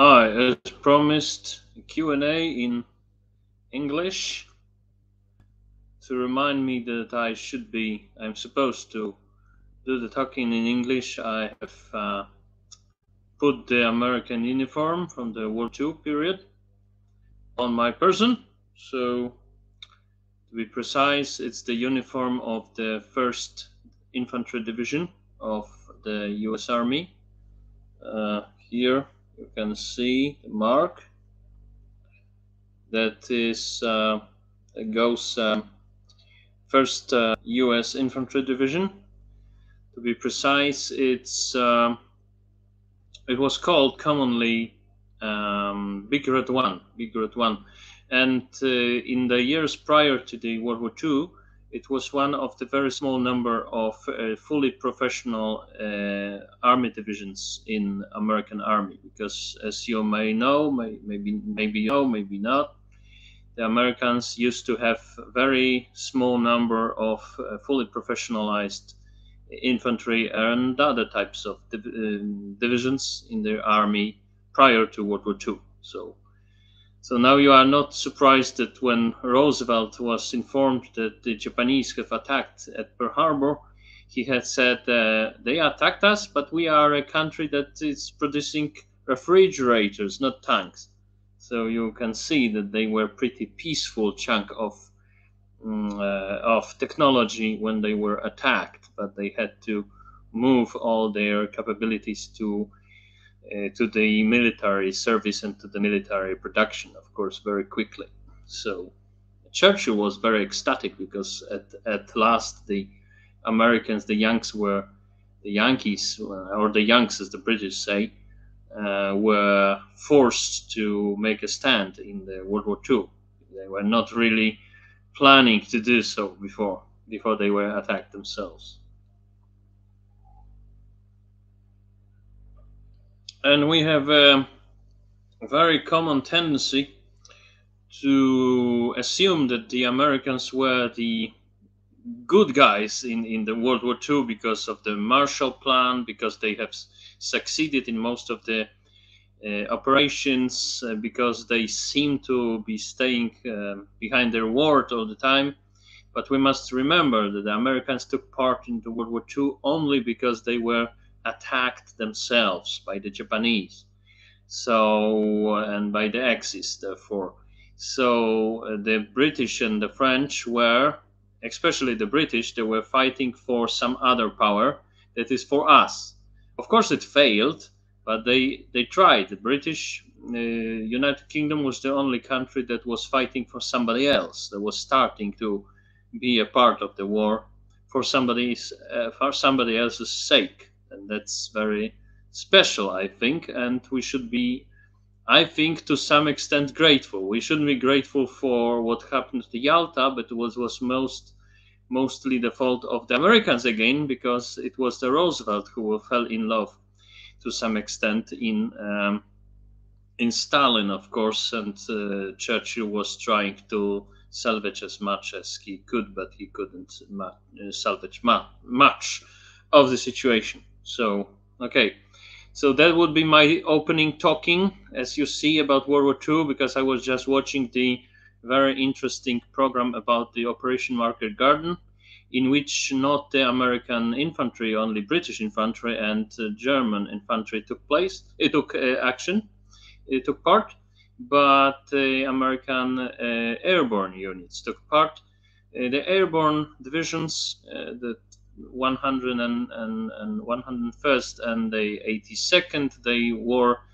Hi, as promised, Q&A in English to remind me that I'm supposed to do the talking in English. I have put the American uniform from the World War II period on my person. So, to be precise, it's the uniform of the 1st Infantry Division of the US Army. Here you can see the mark that is goes 1st U.S. Infantry Division. To be precise, it was called commonly Big Red One, and in the years prior to the World War II, it was one of the very small number of fully professional army divisions in American Army. Because, as you may know, maybe you know, maybe not, the Americans used to have a very small number of fully professionalized infantry and other types of divisions in their army prior to World War II. So now you are not surprised that when Roosevelt was informed that the Japanese have attacked at Pearl Harbor, he had said, they attacked us, but we are a country that is producing refrigerators, not tanks. So you can see that they were pretty peaceful chunk of technology when they were attacked, but they had to move all their capabilities to the military service and to the military production, of course, very quickly. So Churchill was very ecstatic because at last the Americans, the Yankees, or the Yanks, as the British say, were forced to make a stand in the World War II. They were not really planning to do so before they were attacked themselves. And we have a very common tendency to assume that the Americans were the good guys in the World War II because of the Marshall Plan, because they have succeeded in most of the operations, because they seem to be staying behind their word all the time. But we must remember that the Americans took part in the World War II only because they were attacked themselves by the Japanese, so and by the Axis, therefore. So the British and the French were, especially the British, they were fighting for some other power that is for us. Of course, it failed, but they tried. The British United Kingdom was the only country that was fighting for somebody else, that was starting to be a part of the war for somebody else's sake, and that's very special, I think. And we should be, I think, to some extent grateful. We shouldn't be grateful for what happened to Yalta, but it was mostly the fault of the Americans again, because it was the Roosevelt who fell in love to some extent in Stalin, of course, and Churchill was trying to salvage as much as he could, but he couldn't salvage much of the situation. So, okay. So that would be my opening talking, as you see, about World War II, because I was just watching the very interesting program about the Operation Market Garden, in which not the American infantry, only British infantry and German infantry took place. It took action. It took part, but the American airborne units took part. The airborne divisions, the 100 and 101st and the 82nd, they wore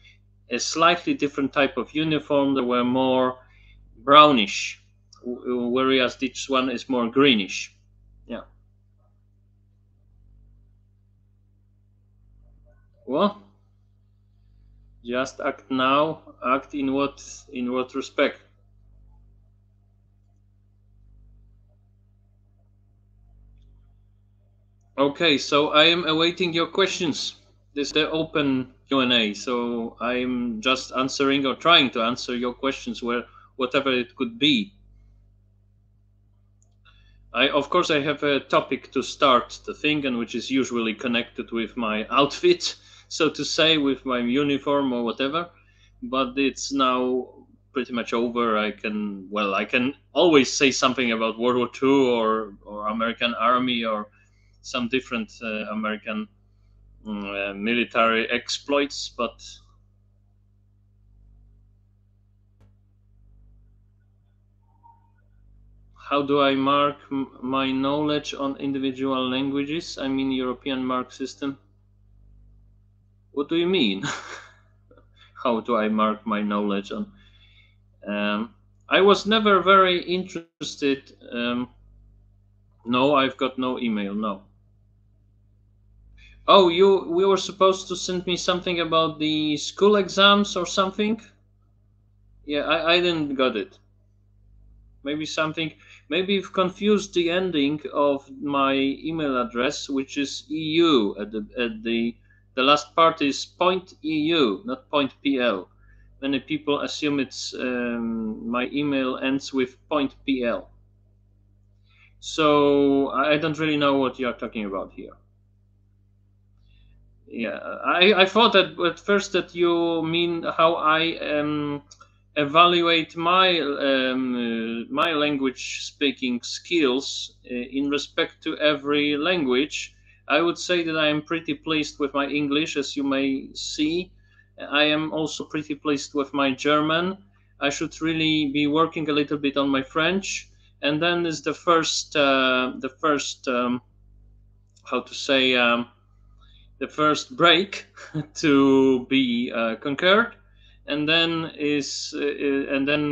a slightly different type of uniform. They were more brownish, whereas this one is more greenish. Yeah. Well, just act now. Act in what respect? Okay, so I am awaiting your questions. This is the open Q&A, so I'm just answering or trying to answer your questions, whatever it could be. Of course, I have a topic to start the thing, and which is usually connected with my outfit, so to say, with my uniform or whatever. but it's now pretty much over. I can always say something about World War II or American Army or some different American military exploits, but how do I mark my knowledge on individual languages? I mean, European mark system. What do you mean? How do I mark my knowledge on? I was never very interested. No, I've got no email. No. Oh, we were supposed to send me something about the school exams or something. Yeah, I didn't got it. Maybe something. Maybe you've confused the ending of my email address, which is EU at the last part is point EU, not point PL. Many people assume it's my email ends with point PL. So I don't really know what you are talking about here. Yeah, I thought that at first that you mean how I evaluate my language speaking skills in respect to every language. I would say that I am pretty pleased with my English, as you may see. I am also pretty pleased with my German. I should really be working a little bit on my French, and then is the first how to say. The first break to be conquered, and then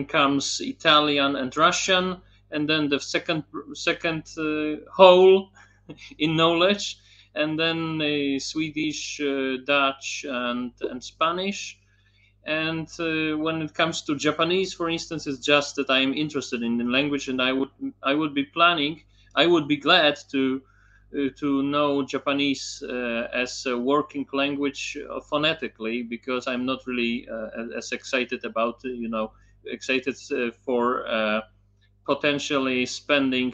comes Italian and Russian, and then the second hole in knowledge, and then Swedish, Dutch, and Spanish. And when it comes to Japanese, for instance, it's just that I am interested in the language, and I would be planning. I would be glad to know Japanese as a working language phonetically, because I'm not really as excited about excited for potentially spending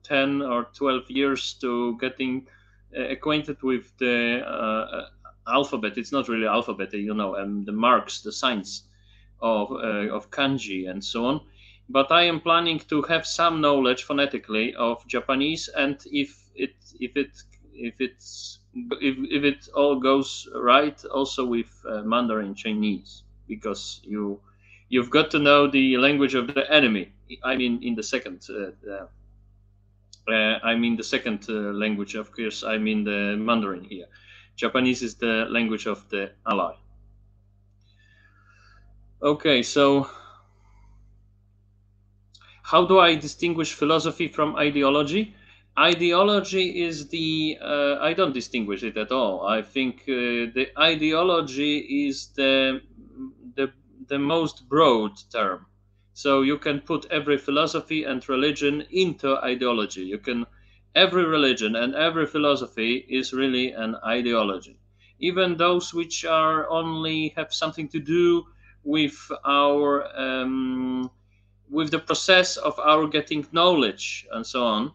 10 or 12 years to getting acquainted with the alphabet. It's not really alphabet, and the marks, the signs of kanji and so on. But I am planning to have some knowledge phonetically of Japanese, and if it all goes right, also with Mandarin Chinese, because you've got to know the language of the enemy. I mean, in the second. I mean the second language, of course. I mean the Mandarin here. Japanese is the language of the ally. Okay, so how do I distinguish philosophy from ideology? Ideology is I don't distinguish it at all. I think the ideology is the the most broad term. So you can put every philosophy and religion into ideology. Every religion and every philosophy is really an ideology. Even those which are only have something to do with our with the process of our getting knowledge and so on,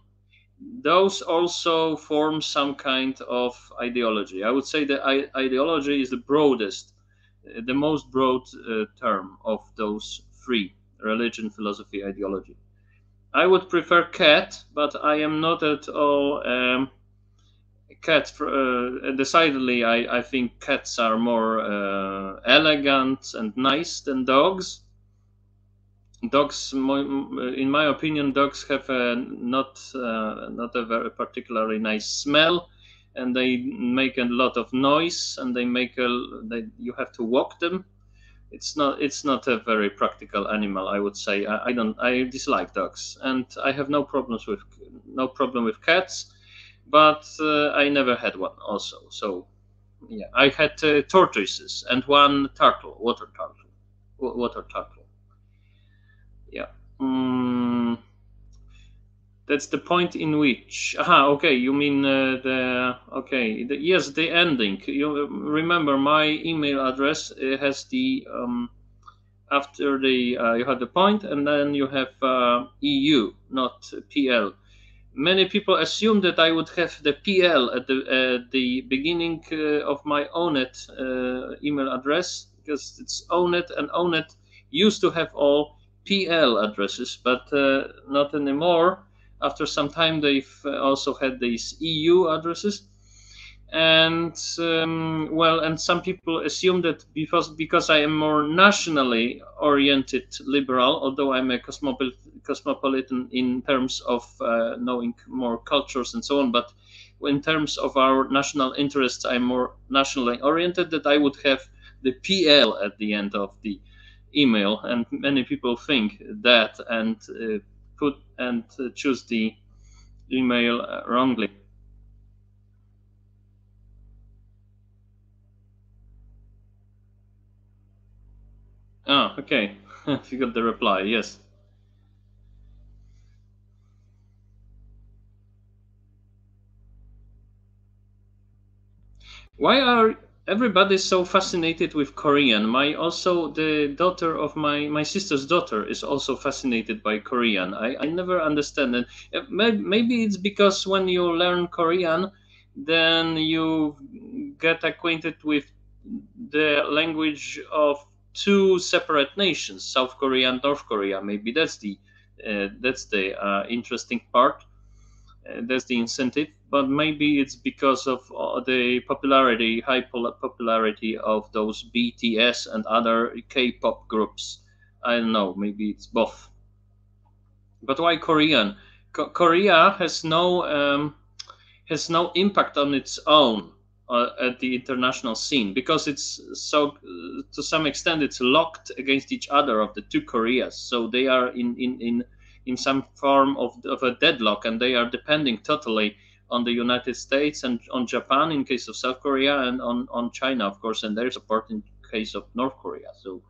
those also form some kind of ideology. I would say that ideology is the broadest, the most broad term of those three: religion, philosophy, ideology. I would prefer cat, but I am not at all cat. Decidedly, I think cats are more elegant and nice than dogs. Dogs, in my opinion, dogs have not a very particularly nice smell, and they make a lot of noise, and you have to walk them. It's not a very practical animal, I would say. I dislike dogs, and I have no problem with cats, but I never had one also. So yeah, I had tortoises and one turtle, water turtle. Yeah. Mm, that's the point in which. Aha, okay. You mean yes, the ending. You remember my email address has the after the you have the point, and then you have EU, not PL. Many people assume that I would have the PL at the beginning of my own email address. because it's Onet, and Onet used to have all PL addresses, but not anymore. After some time, they've also had these EU addresses, and well, and some people assume that because I am more nationally oriented liberal, although I'm a cosmopolitan in terms of knowing more cultures and so on, but in terms of our national interests, I'm more nationally oriented, that I would have the PL at the end of the email, and many people think that and choose the email wrongly. Ah, okay. You got the reply. Yes. Why are everybody so fascinated with Korean? My also the daughter of my sister's daughter is also fascinated by Korean. I never understand it. Maybe it's because when you learn Korean, then you get acquainted with the language of two separate nations, South Korea and North Korea. Maybe that's the interesting part. That's the incentive, but maybe it's because of the popularity of those BTS and other K-pop groups. I don't know, maybe it's both. But why Korean? Korea has no impact on its own at the international scene, because it's so to some extent it's locked against each other of the two Koreas. So they are in some form of a deadlock, and they are depending totally on the United States and on Japan in case of South Korea, and on China, of course, and their support in case of North Korea. So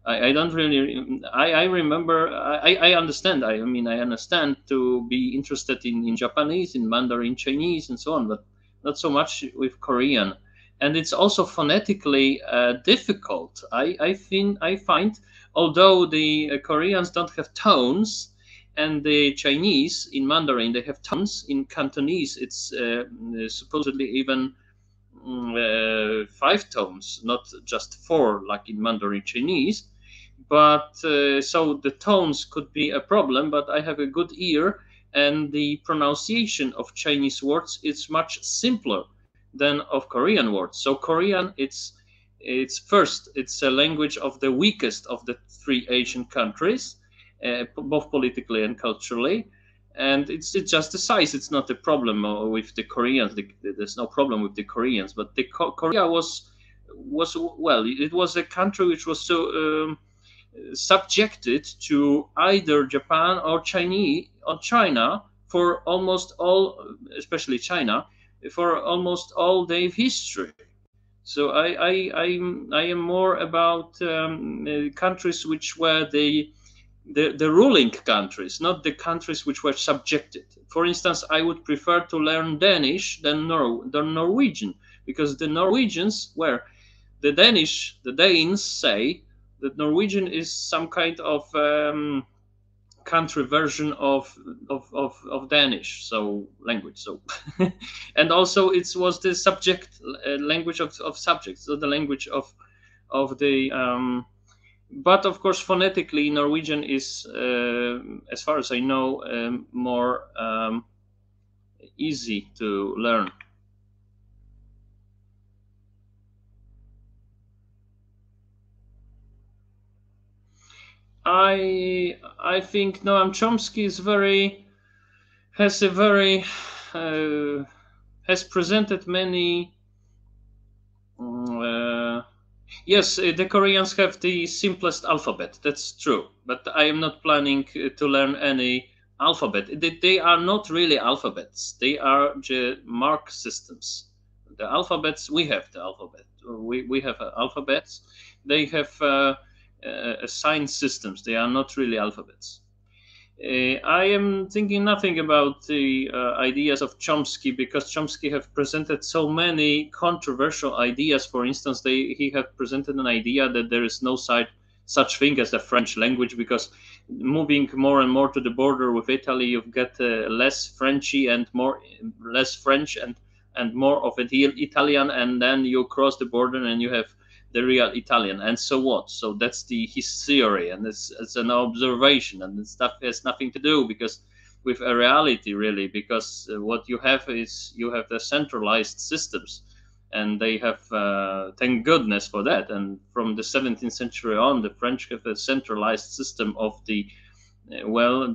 I don't really. I remember. I understand. I mean, I understand to be interested in Japanese, in Mandarin Chinese, and so on, but not so much with Korean. And it's also phonetically difficult. I find, although the Koreans don't have tones, and the Chinese in Mandarin they have tones. In Cantonese, it's supposedly even five tones, not just four like in Mandarin Chinese. But so the tones could be a problem, but I have a good ear, and the pronunciation of Chinese words is much simpler than of Korean words. So Korean, it's first, it's a language of the weakest of the three Asian countries, both politically and culturally. And it's just the size. It's not a problem with the Koreans. There's no problem with the Koreans, but Korea was well. It was a country which was so subjected to either Japan or Chinese or China for almost all, especially China, for almost all their history. So I am more about countries which were the ruling countries, not the countries which were subjected. For instance, I would prefer to learn Danish than Norwegian, because the Norwegians were the Danes say that Norwegian is some kind of country version of Danish, so language. So, and also it was the subject language of subjects, so the language of the. But of course, phonetically, Norwegian is, as far as I know, more easy to learn. I think Noam Chomsky is very has a very uh, has presented many. Uh, yes, the Koreans have the simplest alphabet. That's true, but I am not planning to learn any alphabet. They are not really alphabets. They are mark systems. The alphabets, we have the alphabet. We have alphabets. They have sign systems. They are not really alphabets. I am thinking nothing about the ideas of Chomsky, because Chomsky have presented so many controversial ideas. For instance, he have presented an idea that there is no such thing as the French language, because moving more and more to the border with Italy, you get less Frenchy and more less French and more of Italian, and then you cross the border and you have the real Italian, and so what? So that's his theory, and it's an observation, and stuff has nothing to do because with a reality really, because what you have is you have the centralized systems, and they have thank goodness for that. And from the 17th century on, the French have a centralized system of well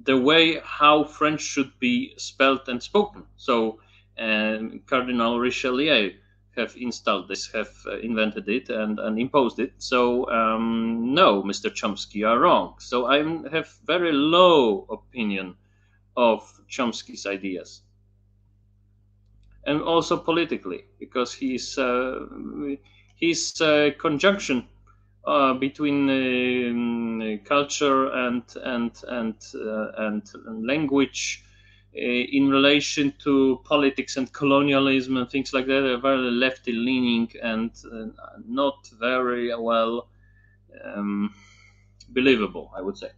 the way how French should be spelled and spoken. So Cardinal Richelieu have installed this, have invented it and imposed it. So no, Mr. Chomsky, you are wrong. So I have very low opinion of Chomsky's ideas, and also politically, because his conjunction between culture and language in relation to politics and colonialism and things like that are very lefty leaning and not very well um, believable, I would say.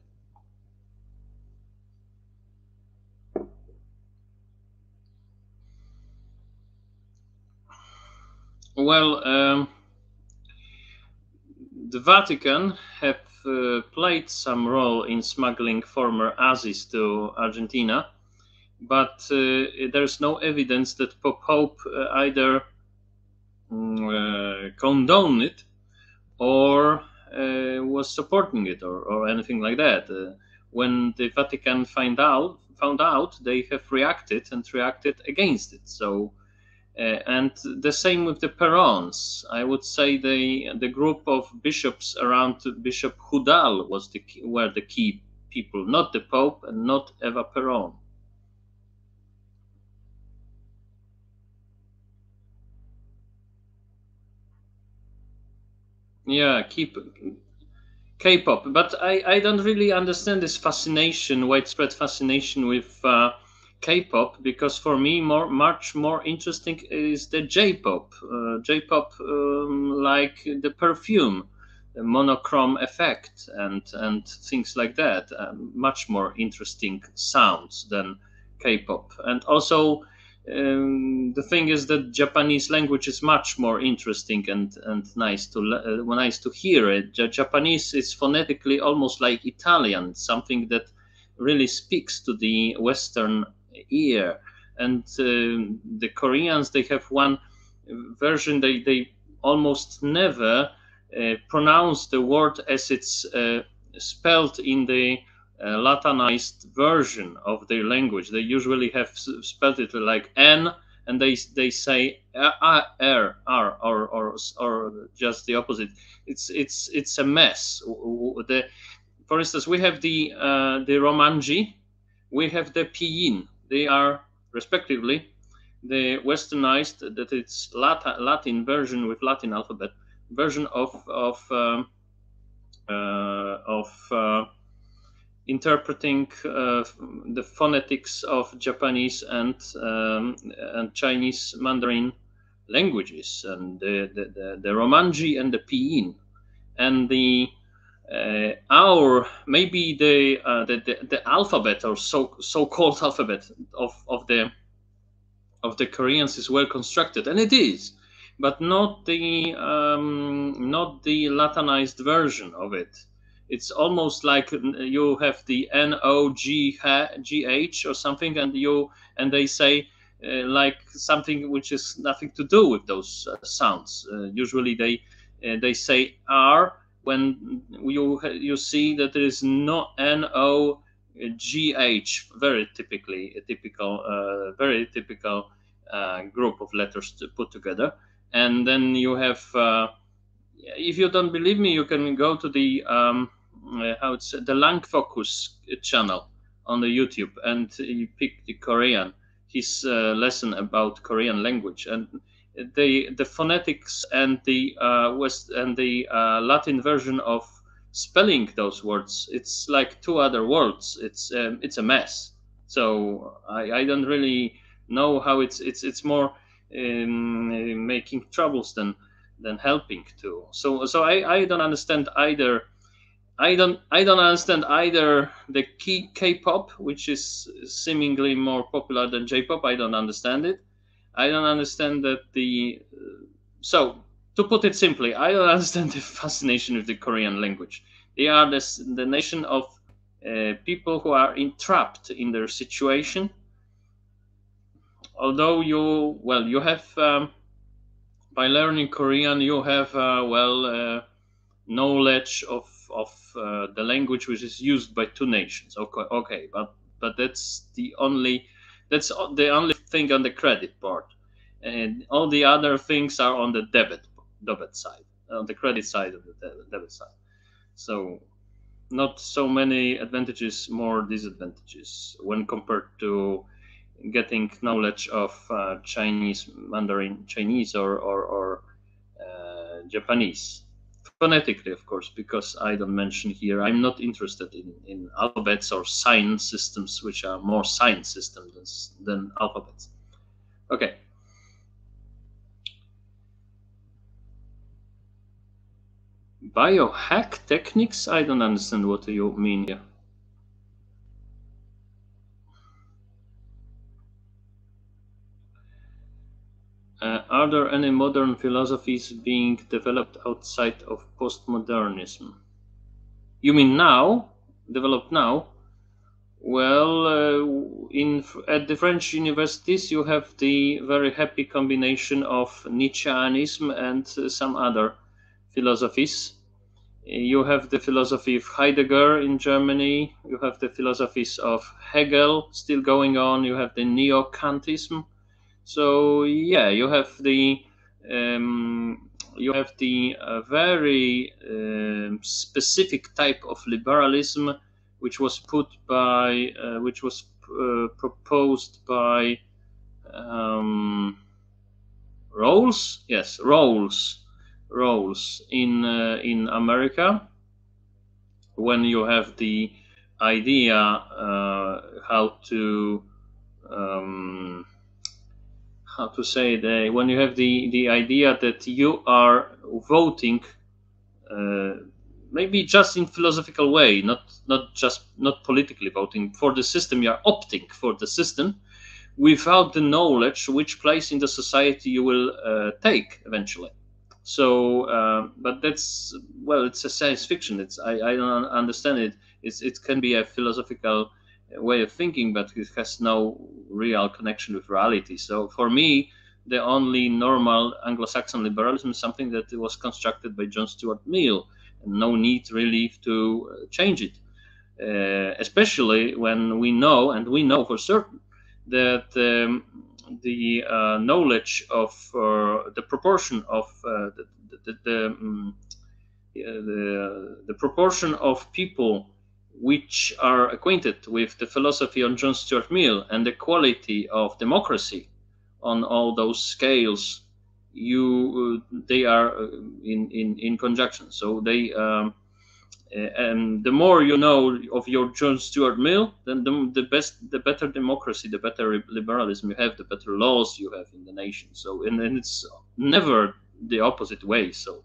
Well, the Vatican have played some role in smuggling former Aziz to Argentina, but there's no evidence that Pope either condoned it or was supporting it or anything like that. When the Vatican found out, they have reacted and reacted against it. So and the same with the Perons. I would say the group of bishops around Bishop Hudal were the key people, not the Pope and not Eva Peron. Yeah, keep K-pop, but I don't really understand this fascination, widespread fascination with K-pop, because for me, much more interesting is the J-pop. J-pop, like the perfume, the monochrome effect, and things like that. Much more interesting sounds than K-pop, and also the thing is that Japanese language is much more interesting and nice to hear it. Japanese is phonetically almost like Italian, something that really speaks to the Western ear. And the Koreans, they have one version, they almost never pronounce the word as it's spelled in the Latinized version of their language. They usually have spelled it like N, and they say or just the opposite. It's a mess. For instance, we have the Romanji, we have the Pinyin. They are respectively the westernized, that it's Latin version with Latin alphabet version of interpreting the phonetics of Japanese and Chinese Mandarin languages, and the Romanji and the Pinyin, and the our maybe the alphabet, or so-called alphabet of the Koreans is well constructed, and it is, but not the Latinized version of it. It's almost like you have the NOGH or something, and they say like something which is nothing to do with those sounds. Usually they say R when you see that there is no NOGH. Very typically a typical, very typical group of letters to put together, and then you have. If you don't believe me, you can go to the how it's the Lang Focus channel on the YouTube, and you pick the Korean, his lesson about Korean language, and the phonetics and the West and the Latin version of spelling those words. It's like two other words. It's a mess. So I don't really know how it's more making troubles than helping to. So I don't understand either. I don't understand either the K-pop, which is seemingly more popular than J-pop. I don't understand it. I don't understand that the so to put it simply, I don't understand the fascination with the Korean language. They are the nation of people who are entrapped in their situation. Although you have by learning Korean, you have knowledge of the language which is used by two nations. Okay, but that's the only thing on the credit part, and all the other things are on the debit side, on the credit side of the debit side. So not so many advantages, more disadvantages when compared to getting knowledge of Chinese, Mandarin Chinese, or Japanese. Phonetically, of course, because I don't mention here, I'm not interested in alphabets or sign systems, which are more sign systems than alphabets. Okay. Biohack techniques? I don't understand what you mean here. Are there any modern philosophies being developed outside of postmodernism? You mean now? Developed now? Well, at the French universities, you have the very happy combination of Nietzscheanism and some other philosophies. You have the philosophy of Heidegger in Germany. You have the philosophies of Hegel still going on. You have the Neo-Kantism. So yeah, you have the very specific type of liberalism, which was proposed by um, Rawls. Yes, Rawls in America. When you have the idea um, how to say when you have the idea that you are voting uh, maybe just in philosophical way, not politically voting for the system, you are opting for the system without the knowledge which place in the society you will take eventually. So but that's, well, it's a science fiction. I don't understand it. It can be a philosophical way of thinking, but it has no real connection with reality. So for me, the only normal Anglo-Saxon liberalism is something that was constructed by John Stuart Mill, and no need really to change it, especially when we know for certain that the knowledge of the proportion of the proportion of people which are acquainted with the philosophy on John Stuart Mill and the quality of democracy on all those scales, they are in conjunction. So and the more you know of your John Stuart Mill, then the better democracy, the better liberalism you have, the better laws you have in the nation. So and it's never the opposite way. So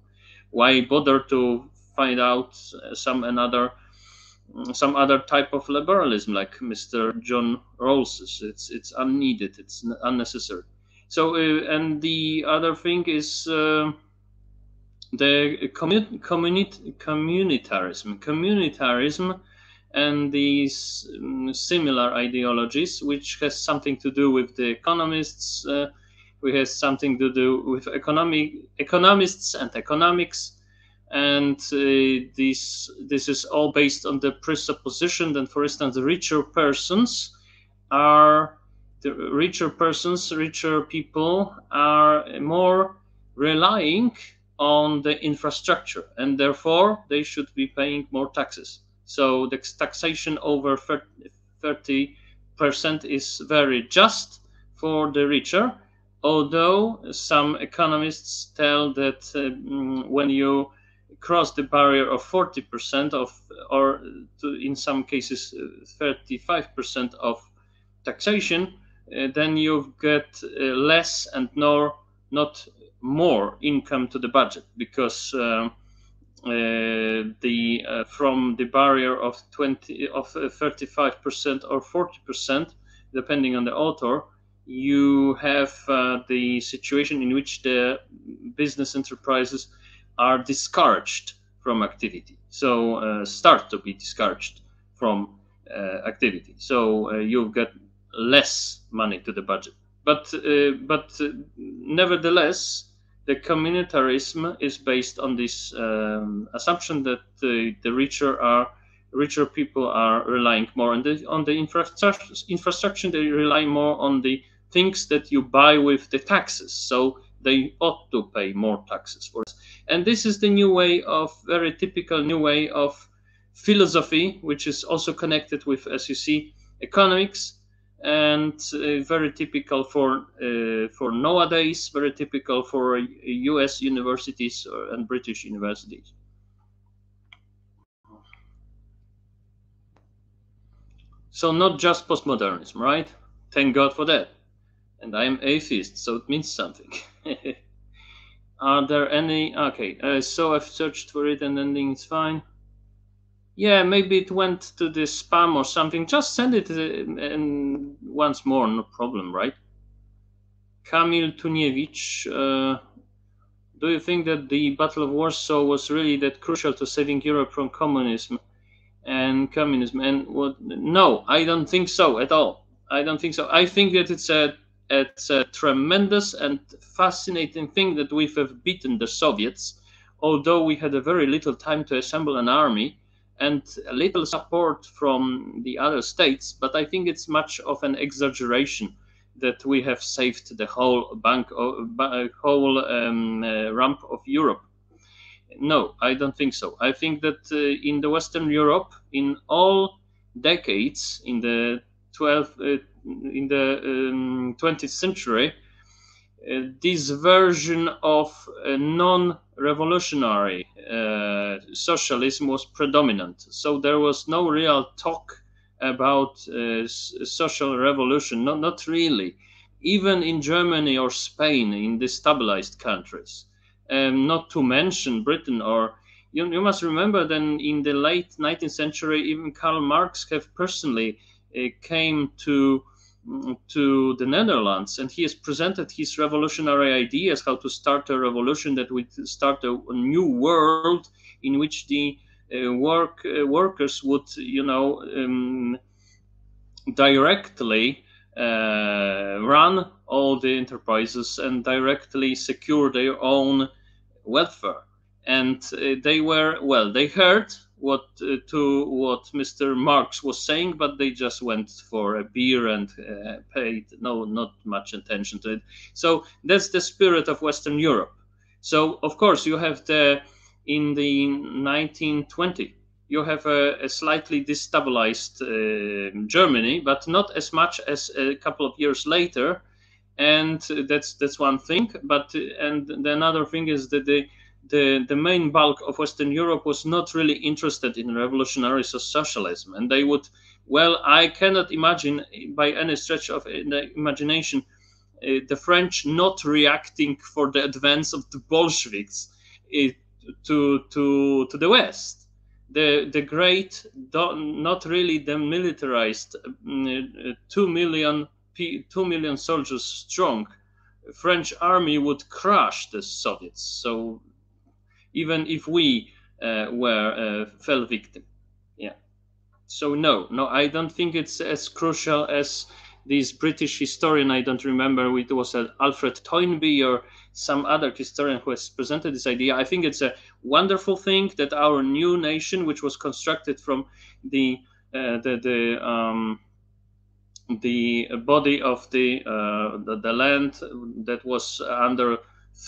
why bother to find out some other type of liberalism like Mr. John Rawls's? It's unneeded. It's unnecessary. So and the other thing is. The communitarism and these similar ideologies, which has something to do with the economists, which has something to do with economists and economics, and this is all based on the presupposition that, for instance, richer people are more relying on the infrastructure, and therefore they should be paying more taxes. So the taxation over 30% is very just for the richer, although some economists tell that when you cross the barrier of 40% or in some cases 35% of taxation, then you get less and not more income to the budget, because the from the barrier of 35% or 40%, depending on the author, you have the situation in which the business enterprises are discouraged from activity, so start to be discouraged from activity. So you get less money to the budget. But nevertheless, the communitarism is based on this assumption that the richer people are relying more on the infrastructure. They rely more on the things that you buy with the taxes. So they ought to pay more taxes for it. And this is the new way of very typical new way of philosophy, which is also connected with, as you see, economics, and very typical for nowadays, very typical for U.S. universities and British universities. So not just postmodernism, right? Thank God for that. And I'm atheist, so it means something. Are there any? Okay, so I've searched for it and ending is fine. Yeah, maybe it went to the spam or something. Just send it and once more, no problem, right? Kamil Tuniewicz, do you think that the Battle of Warsaw was really that crucial to saving Europe from communism? And what? No, I don't think so at all. I don't think so. I think that it's a tremendous and fascinating thing that we have beaten the Soviets, although we had a very little time to assemble an army and a little support from the other states. But I think it's much of an exaggeration that we have saved the whole whole ramp of Europe. No, I don't think so. I think that in the Western Europe, in all decades, in the 20th century, this version of non-revolutionary socialism was predominant. So there was no real talk about social revolution. Not really. Even in Germany or Spain, in destabilized countries, not to mention Britain. Or you must remember that in the late 19th century, even Karl Marx have personally came to the Netherlands, and he has presented his revolutionary ideas how to start a revolution that would start a new world in which the workers would, directly run all the enterprises and directly secure their own welfare. And they heard what Mr. Marx was saying, but they just went for a beer and paid not much attention to it. So that's the spirit of Western Europe. So of course you have in the 1920 you have a slightly destabilized Germany, but not as much as a couple of years later. And that's one thing. But and the another thing is that the main bulk of Western Europe was not really interested in revolutionary socialism, and they would. Well, I cannot imagine by any stretch of the imagination the French not reacting for the advance of the Bolsheviks to the West. The great, not really demilitarized, 2 million soldiers strong French army would crush the Soviets. So even if we were fell victim, yeah. So no, I don't think it's as crucial as this British historian. I don't remember it was Alfred Toynbee or some other historian who has presented this idea. I think it's a wonderful thing that our new nation, which was constructed from the body of the land that was under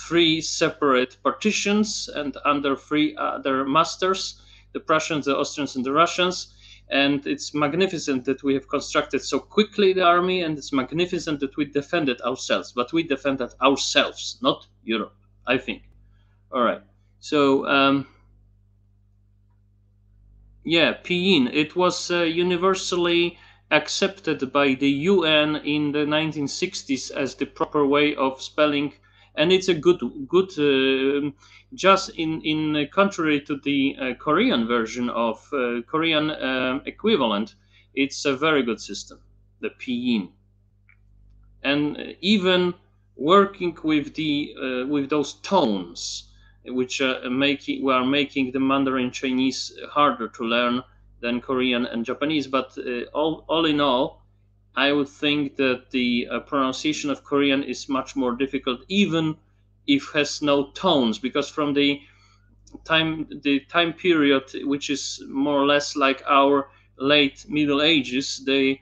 three separate partitions and under three other masters, the Prussians, the Austrians, and the Russians. And it's magnificent that we have constructed so quickly the army, and it's magnificent that we defended ourselves. But we defended ourselves, not Europe, I think. All right. So, yeah, Pinyin. It was universally accepted by the UN in the 1960s as the proper way of spelling, and it's a good just in contrary to the Korean version of Korean equivalent. It's a very good system, the Pinyin. and even working with those tones, which making the Mandarin Chinese harder to learn than Korean and Japanese. But all in all, I would think that the pronunciation of Korean is much more difficult, even if has no tones, because from the time period, which is more or less like our late Middle Ages, the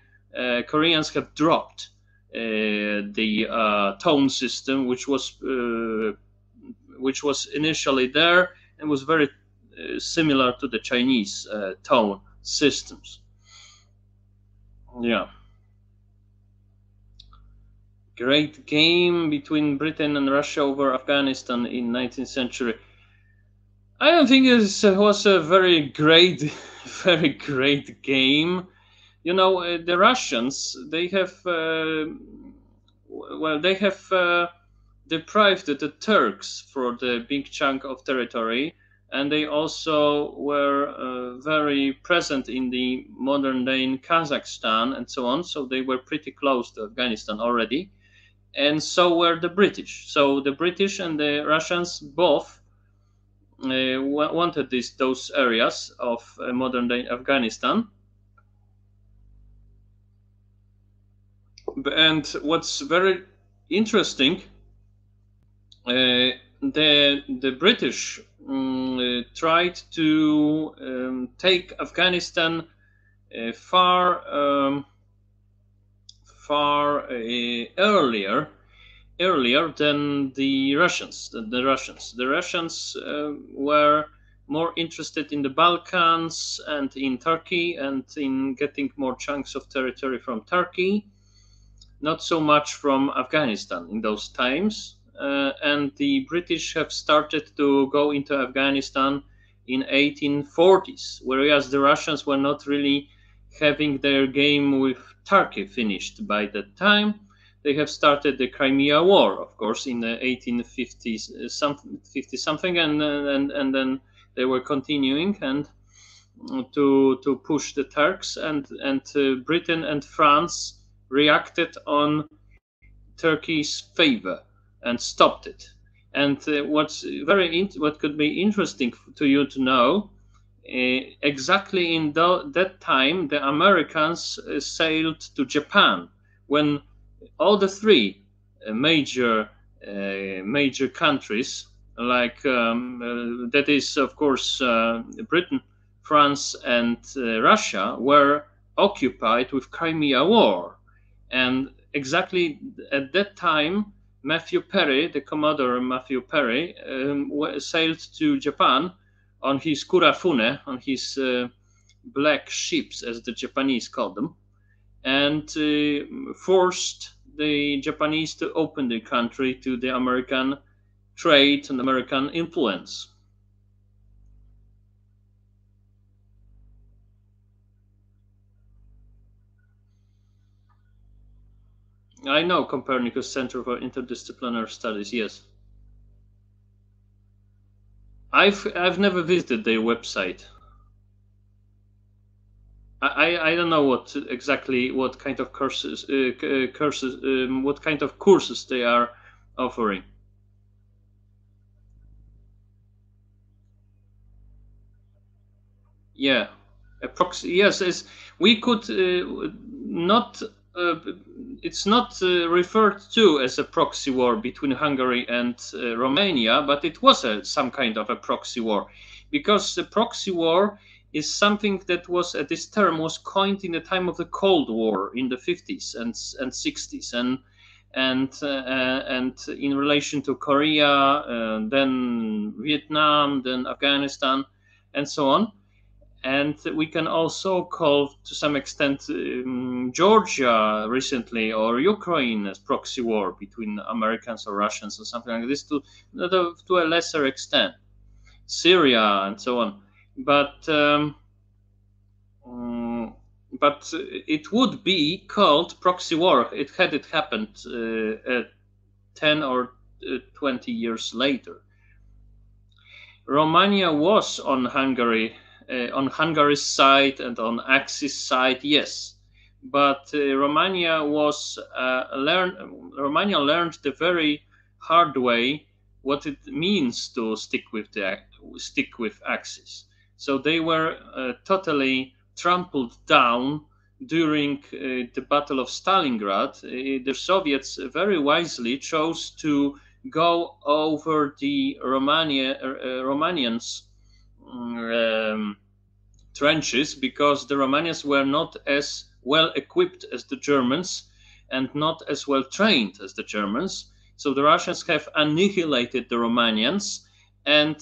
Koreans have dropped the tone system, which was initially there and was very similar to the Chinese tone systems. Yeah. Great game between Britain and Russia over Afghanistan in 19th century. I don't think it was a very great, very great game. The Russians, they have, they have deprived the Turks for the big chunk of territory, and they also were very present in the modern day in Kazakhstan and so on. So they were pretty close to Afghanistan already, and so were the British. So the British and the Russians both wanted those areas of modern day Afghanistan. And what's very interesting, the British tried to take Afghanistan far earlier than the Russians. The Russians were more interested in the Balkans and in Turkey and in getting more chunks of territory from Turkey, not so much from Afghanistan in those times. And the British have started to go into Afghanistan in 1840s, whereas the Russians were not really having their game with Turkey finished by that time. They have started the Crimea War, of course, in the 1850s, 50 something, and then they were continuing and to push the Turks, and Britain and France reacted on Turkey's favor and stopped it. And what could be interesting to you to know, exactly in that time, the Americans sailed to Japan when all the three major countries, like that is, of course, Britain, France, and Russia, were occupied with Crimea War. And exactly at that time, Matthew Perry, the Commodore Matthew Perry, sailed to Japan on his Kurafune, on his black ships, as the Japanese called them, and forced the Japanese to open the country to the American trade and American influence. I know Copernicus Center for Interdisciplinary Studies, yes. I've never visited their website. I don't know what kind of what kind of courses they are offering. Yeah, a proxy. Yes, we could not. It's not referred to as a proxy war between Hungary and Romania, but it was some kind of a proxy war, because the proxy war is something that this term was coined in the time of the Cold War in the 50s and 60s, and in relation to Korea, then Vietnam, then Afghanistan, and so on. And we can also call, to some extent, Georgia recently or Ukraine as proxy war between Americans or Russians or something like this, to a lesser extent, Syria and so on. But it would be called proxy war had it happened 10 or 20 years later. Romania was on Hungary's side and on Axis side, yes, but Romania learned the very hard way what it means to stick with Axis. So they were totally trampled down during the Battle of Stalingrad. The Soviets very wisely chose to go over the Romanians' um, trenches because the Romanians were not as well equipped as the Germans and not as well trained as the Germans. So the Russians have annihilated the Romanians and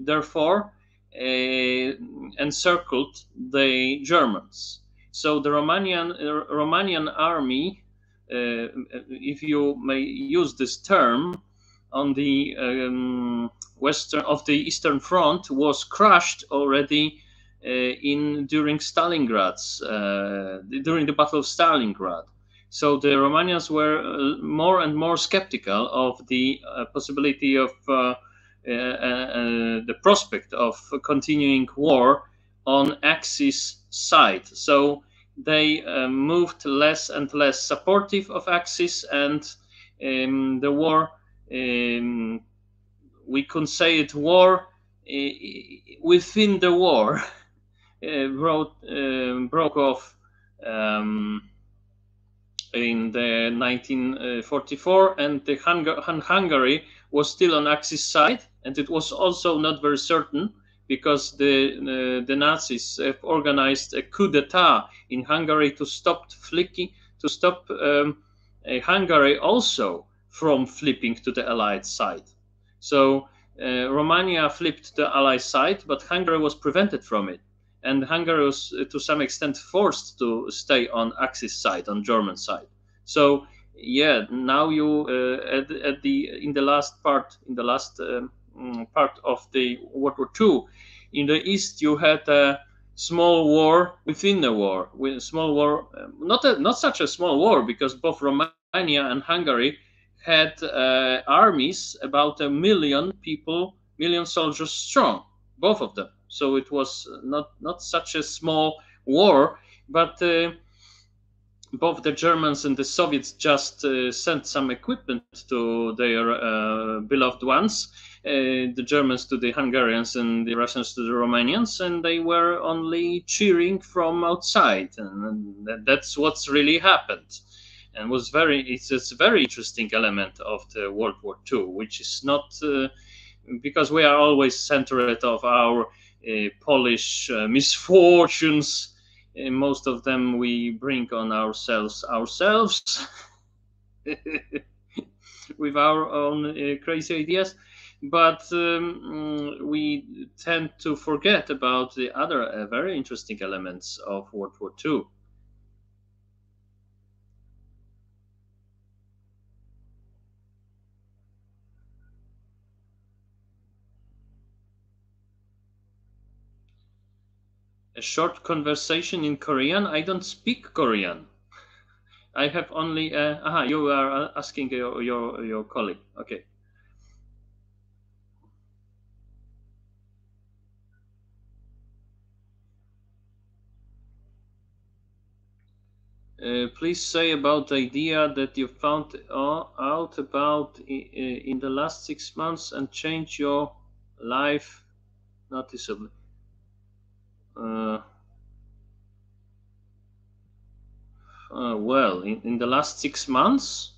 therefore encircled the Germans. So the Romanian army, if you may use this term, on the western of the Eastern Front was crushed already in during the Battle of Stalingrad. So the Romanians were more and more skeptical of the possibility of the prospect of continuing war on Axis side. So they moved less and less supportive of Axis, and the war, we could say it war within the war. Broke off um, in the 1944, and Hungary was still on Axis side, and it was also not very certain because the Nazis have organized a coup d'état in Hungary to stop Hungary also from flipping to the Allied side. So Romania flipped the Allied side, but Hungary was prevented from it, and Hungary was to some extent forced to stay on Axis side, on German side. So yeah, now you at the in the last part part of the World War II, in the East you had a small war within the war, with a small war, not such a small war because both Romania and Hungary had armies about 1 million people, million soldiers strong, both of them. So it was not such a small war, but both the Germans and the Soviets just sent some equipment to their beloved ones, the Germans to the Hungarians and the Russians to the Romanians, and they were only cheering from outside, and that's what's really happened. And it's a very interesting element of the World War II, which is not because we are always centered of our Polish misfortunes. Most of them we bring on ourselves with our own crazy ideas, but we tend to forget about the other very interesting elements of World War II. A short conversation in Korean. I don't speak Korean. I have only. You are asking your colleague. Okay. Please say about the idea that you found out about in the last 6 months and change your life noticeably. Uh, well, in the last 6 months,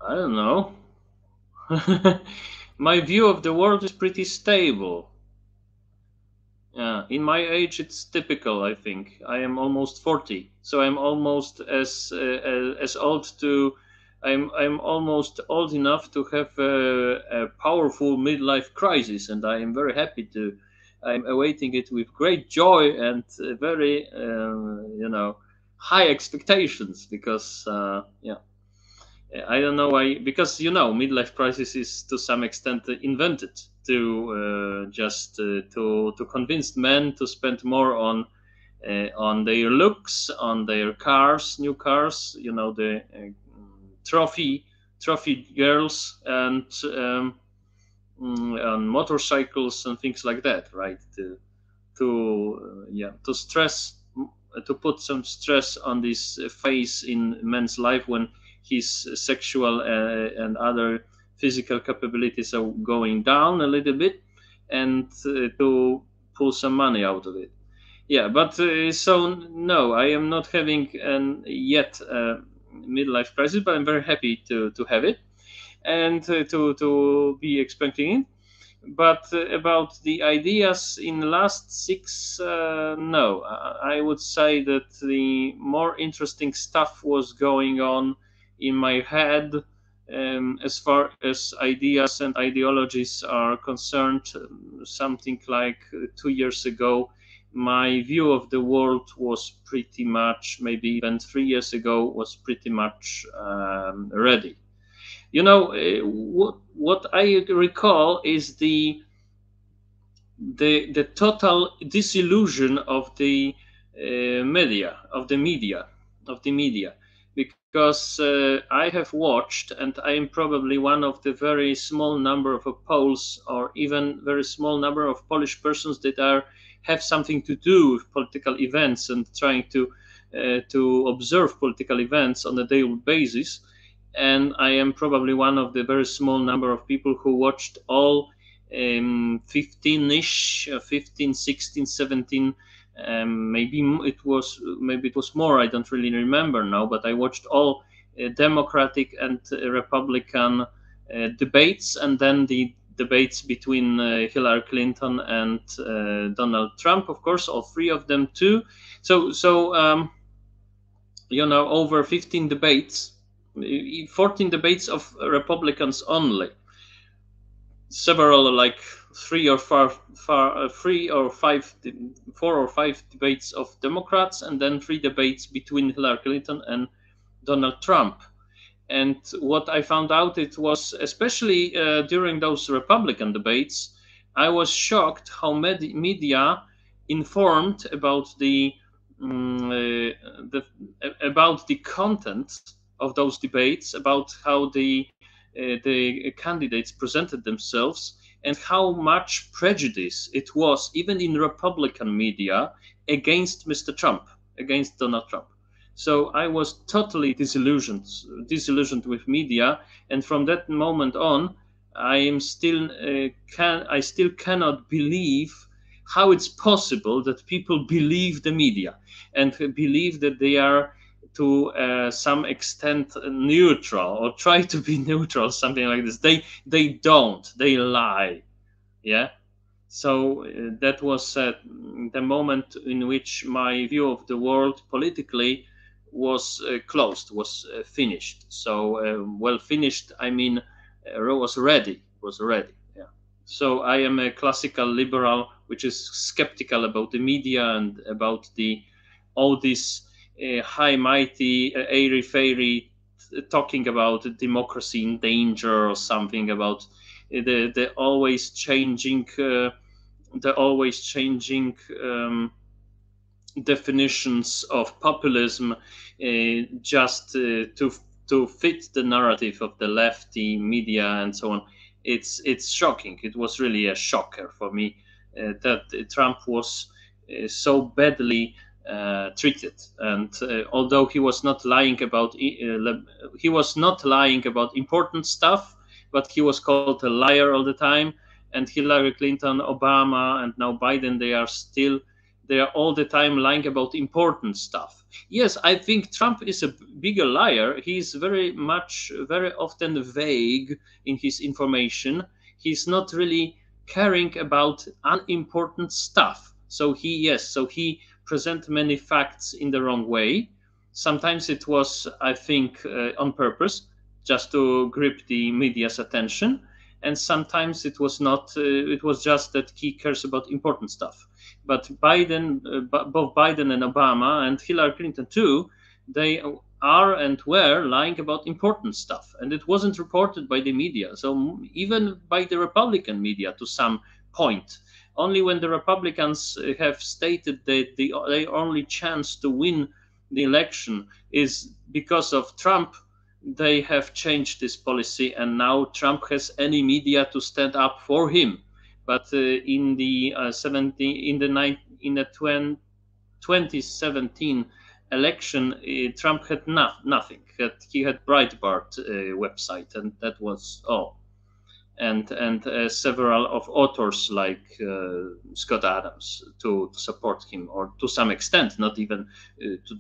I don't know. My view of the world is pretty stable. Yeah, in my age, it's typical. I think I am almost 40, so I'm almost as old to. I'm almost old enough to have a powerful midlife crisis, and I am very happy to. I'm awaiting it with great joy and very, high expectations because, yeah, I don't know why, because midlife crisis is to some extent invented to just to convince men to spend more on their looks, on their cars, new cars, the trophy trophy girls and on motorcycles and things like that, right? To stress to put some stress on this phase in man's life when his sexual and other physical capabilities are going down a little bit, and to pull some money out of it. Yeah, but so no, I am not having an yet midlife crisis, but I'm very happy to have it and to be expecting it. But about the ideas in the last six, no, I would say that the more interesting stuff was going on in my head. As far as ideas and ideologies are concerned, something like 2 years ago, my view of the world was pretty much, maybe even 3 years ago, was pretty much ready. You know, what I recall is the total disillusion of the media, because I have watched, and I am probably one of the very small number of Poles, or even very small number of Polish persons that are have something to do with political events and trying to observe political events on a daily basis. And I am probably one of the very small number of people who watched all 15-ish, 15, 16, 17, maybe it was more. I don't really remember now, but I watched all Democratic and Republican debates, and then the debates between Hillary Clinton and Donald Trump, of course, all three of them too. So over 15 debates, 14 debates of Republicans only, several, like three or five, 4 or 5 debates of Democrats, and then 3 debates between Hillary Clinton and Donald Trump. And what I found out, it was especially during those Republican debates, I was shocked how media informed about about the content of those debates, about how the candidates presented themselves, and how much prejudice it was, even in Republican media, against Mr. Trump, against Donald Trump. So I was totally disillusioned with media, and from that moment on, I still cannot believe how it's possible that people believe the media and believe that they are to some extent neutral, or try to be neutral, something like this. They don't. They lie. Yeah. So that was the moment in which my view of the world politically was closed, was finished. So well, finished, I mean, was ready. Was ready. Yeah. So I am a classical liberal, which is skeptical about the media and about all these high mighty, airy fairy talking about democracy in danger, or something about the always changing definitions of populism, just to fit the narrative of the lefty media and so on. It's shocking. It was really a shocker for me that Trump was so badly treated. And although he was not lying about important stuff, but he was called a liar all the time. And Hillary Clinton, Obama, and now Biden, they are all the time lying about important stuff. Yes, I think Trump is a bigger liar. He's very often vague in his information. He's not really caring about unimportant stuff. So he present many facts in the wrong way. Sometimes it was, I think, on purpose, just to grip the media's attention. And sometimes it was not. It was just that he cares about important stuff. But both Biden and Obama, and Hillary Clinton too, they are and were lying about important stuff, and it wasn't reported by the media. So even by the Republican media, to some point, only when the Republicans have stated that their only chance to win the election is because of Trump, they have changed this policy, and now Trump has any media to stand up for him. But in the 2017 election, Trump had nothing. He had Breitbart website, and that was all. And several of authors like Scott Adams to support him, or to some extent, not even to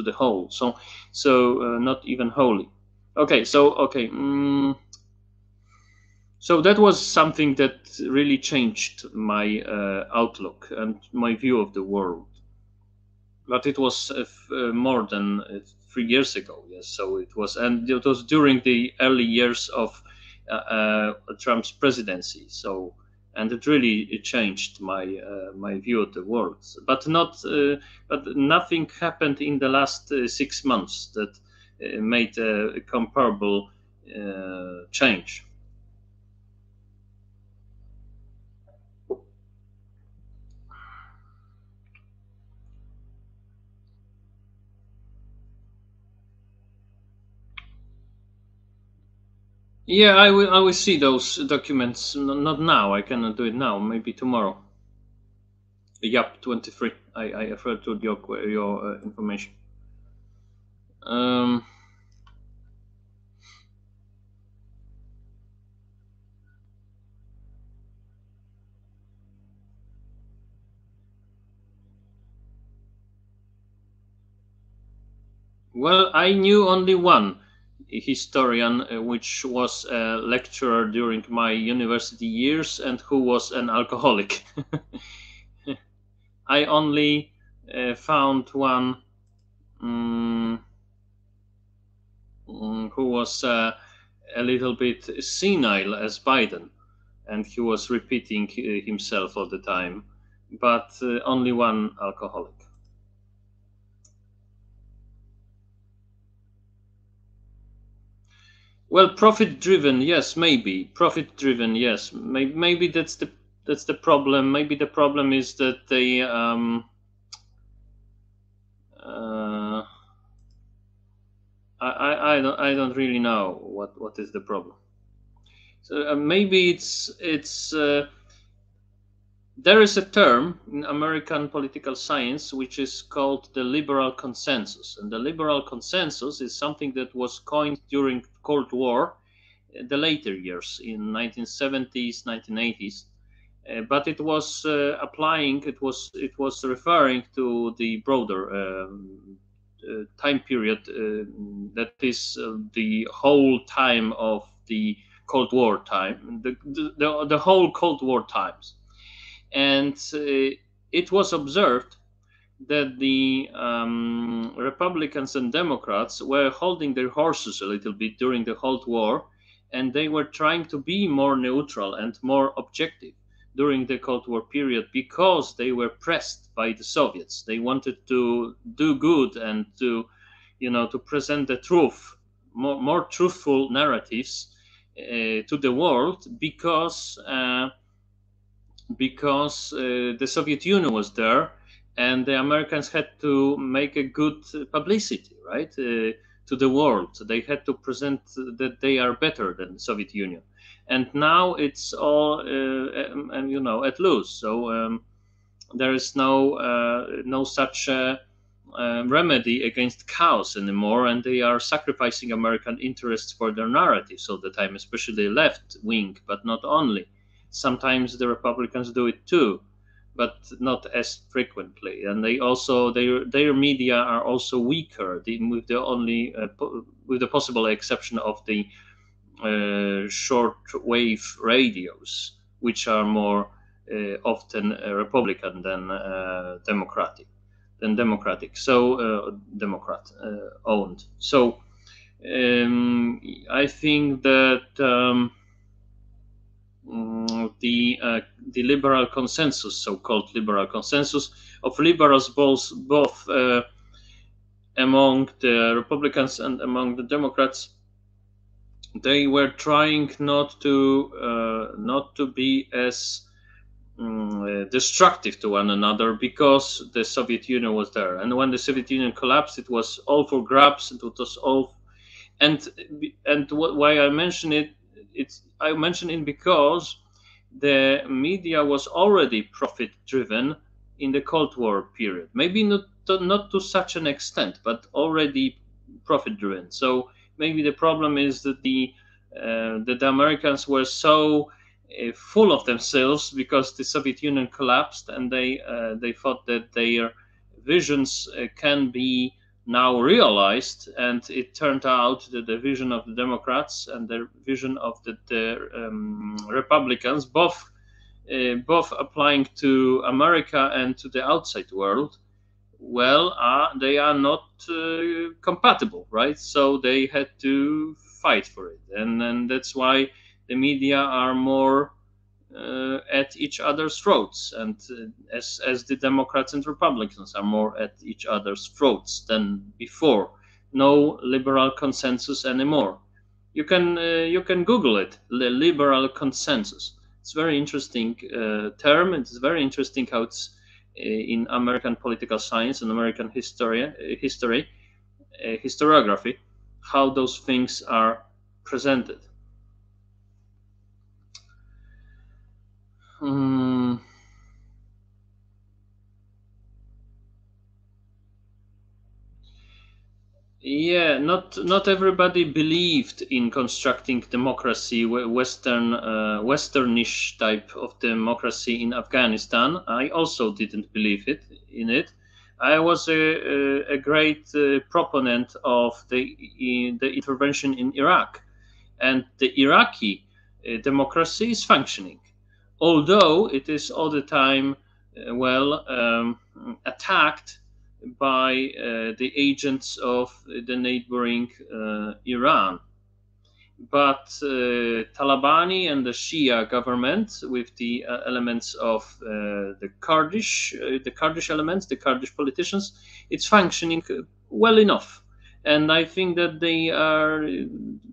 the whole. So not even wholly. Okay, so okay. So that was something that really changed my outlook and my view of the world. But it was more than 3 years ago. Yes, so it was, and it was during the early years of Trump's presidency. So, and it changed my view of the world. But nothing happened in the last 6 months that made a comparable change. Yeah, I will see those documents. Not now. I cannot do it now. Maybe tomorrow. Yup, 23. I referred to your information. Um, well, I knew only one historian, which was a lecturer during my university years and who was an alcoholic. I only found one who was a little bit senile as Biden, and he was repeating himself all the time, but only one alcoholic. Well, profit driven, yes, maybe profit driven, yes, maybe that's the problem. Maybe the problem is that they uh, I don't really know what is the problem. So maybe it's there is a term in American political science which is called the liberal consensus, and the liberal consensus is something that was coined during Cold War, the later years in 1970s, 1980s. But it was applying. It was referring to the broader time period, that is the whole time of the Cold War time, the whole Cold War times, and it was observed that the Republicans and Democrats were holding their horses a little bit during the Cold War, and they were trying to be more neutral and more objective during the Cold War period because they were pressed by the Soviets. They wanted to do good and to present the truth, more truthful narratives to the world because the Soviet Union was there, and the Americans had to make a good publicity, right, to the world. They had to present that they are better than the Soviet Union, and now it's all and at loose. So there is no such remedy against chaos anymore, and they are sacrificing American interests for their narratives all the time, especially left wing, but not only. Sometimes the Republicans do it too, but not as frequently. And they also their media are also weaker, with the only with the possible exception of the short wave radios, which are more often Republican than Democratic. So Democrat owned. So I think that. The liberal consensus, so-called liberal consensus of liberals, both among the Republicans and among the Democrats, they were trying not to be as destructive to one another because the Soviet Union was there, and when the Soviet Union collapsed, it was all for grabs. It was all, and why I mention it, I mention it because the media was already profit driven in the Cold War period. Maybe not to such an extent, but already profit driven. So maybe the problem is that the Americans were so full of themselves because the Soviet Union collapsed, and they thought that their visions can be now realized, and it turned out that the vision of the Democrats and the vision of the Republicans, both applying to America and to the outside world, well, they are not compatible, right? So they had to fight for it, and that's why the media are more at each other's throats, and as the Democrats and Republicans are more at each other's throats than before. No liberal consensus anymore. You can Google it, the liberal consensus. It's a very interesting term. It's very interesting how it's in American political science and American historiography, how those things are presented. Hmm. Yeah, not everybody believed in constructing democracy, Westernish type of democracy in Afghanistan. I also didn't believe in it. I was a great proponent of the intervention in Iraq, and the Iraqi democracy is functioning, although it is all the time attacked by the agents of the neighboring Iran. But Talabani and the Shia government, with the elements of the Kurdish elements, the Kurdish politicians, it's functioning well enough. And I think that they are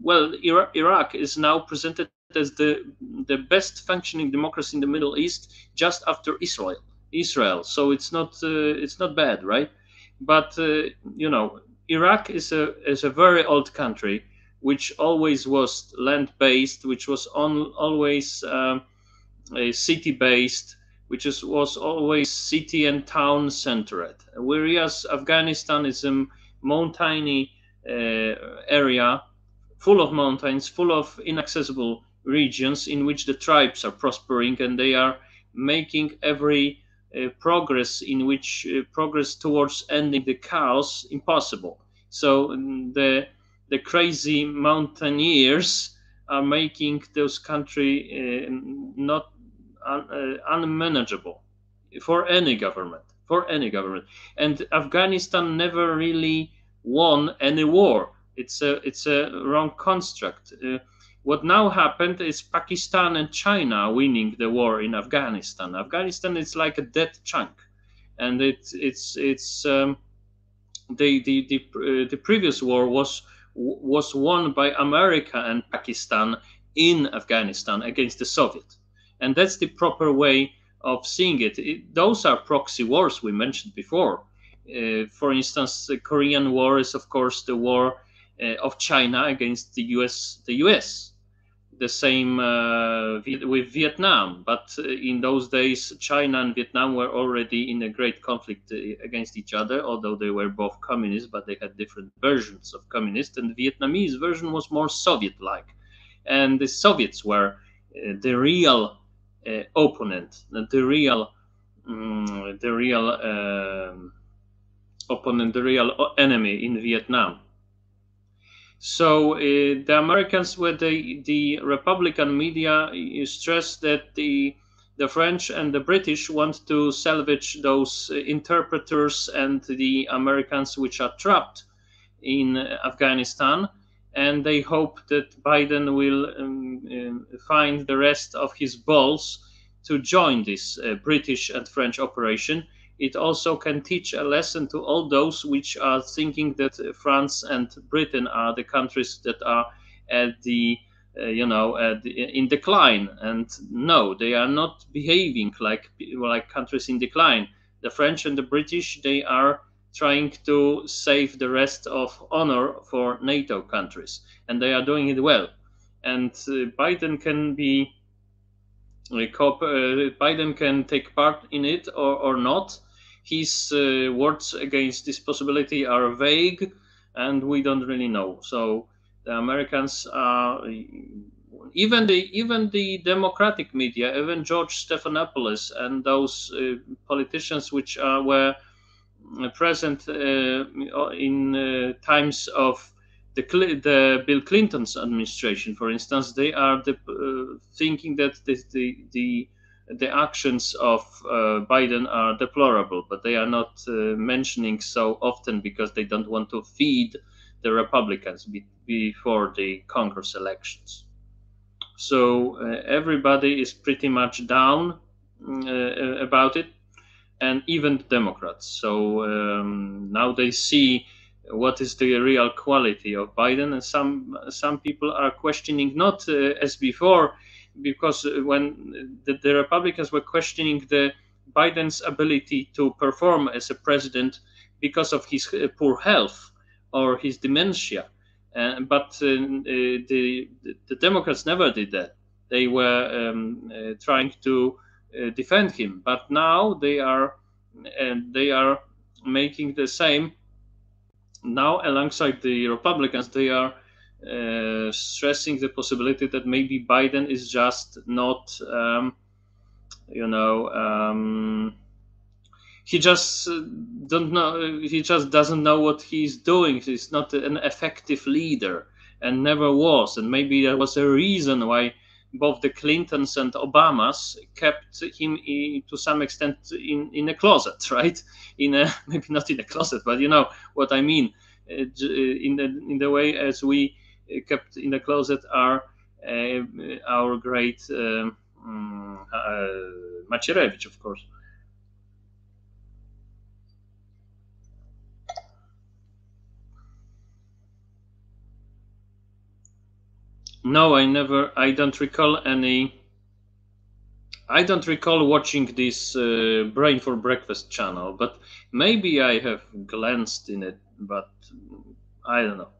well. Iraq is now presented as the best functioning democracy in the Middle East, just after Israel. So it's not bad, right? But Iraq is a very old country, which always was land based, which was always city based, was always city and town centered. Whereas Afghanistan is a mountainy area, full of mountains, full of inaccessible regions in which the tribes are prospering, and they are making every progress towards ending the chaos impossible. So the crazy mountaineers are making those country not unmanageable for any government. And Afghanistan never really won any war. It's a wrong construct. What now happened is Pakistan and China winning the war in Afghanistan. Afghanistan is like a dead chunk, and it's the previous war was won by America and Pakistan in Afghanistan against the Soviet, and that's the proper way of seeing it. Those are proxy wars we mentioned before. For instance, the Korean War is of course the war of China against the US. The same with Vietnam, but in those days, China and Vietnam were already in a great conflict against each other, although they were both communist, but they had different versions of communist, and the Vietnamese version was more Soviet-like. And the Soviets were the real opponent, the real opponent, the real enemy in Vietnam. So the Americans, with the Republican media, stress that the French and the British want to salvage those interpreters and the Americans which are trapped in Afghanistan, and they hope that Biden will find the rest of his balls to join this British and French operation. It also can teach a lesson to all those which are thinking that France and Britain are the countries that are at in decline. And no, they are not behaving like countries in decline. The French and the British, they are trying to save the rest of honor for NATO countries, and they are doing it well. And Biden can be Biden can take part in it or not. His words against this possibility are vague, and we don't really know. So the Americans, even the Democratic media, even George Stephanopoulos and those politicians which were present in times of the Bill Clinton's administration, for instance, they are thinking that the actions of Biden are deplorable, but they are not mentioning so often because they don't want to feed the Republicans before the Congress elections. So everybody is pretty much down about it, and even the Democrats. So now they see what is the real quality of Biden, and some people are questioning, not as before, because when the Republicans were questioning the Biden's ability to perform as a president because of his poor health or his dementia. But the Democrats never did that. They were trying to defend him, but now they are making the same. Now, alongside the Republicans, they are stressing the possibility that maybe Biden is just not, you know, he just don't know. He just doesn't know what he's doing. He's not an effective leader, and never was. And maybe there was a reason why both the Clintons and Obamas kept him to some extent in a closet, right? In a maybe not in a closet, but you know what I mean. In the way as we kept in the closet our great Macierewicz, of course. No, I never. I don't recall any. I don't recall watching this Brain for Breakfast channel, but maybe I have glanced in it, but I don't know.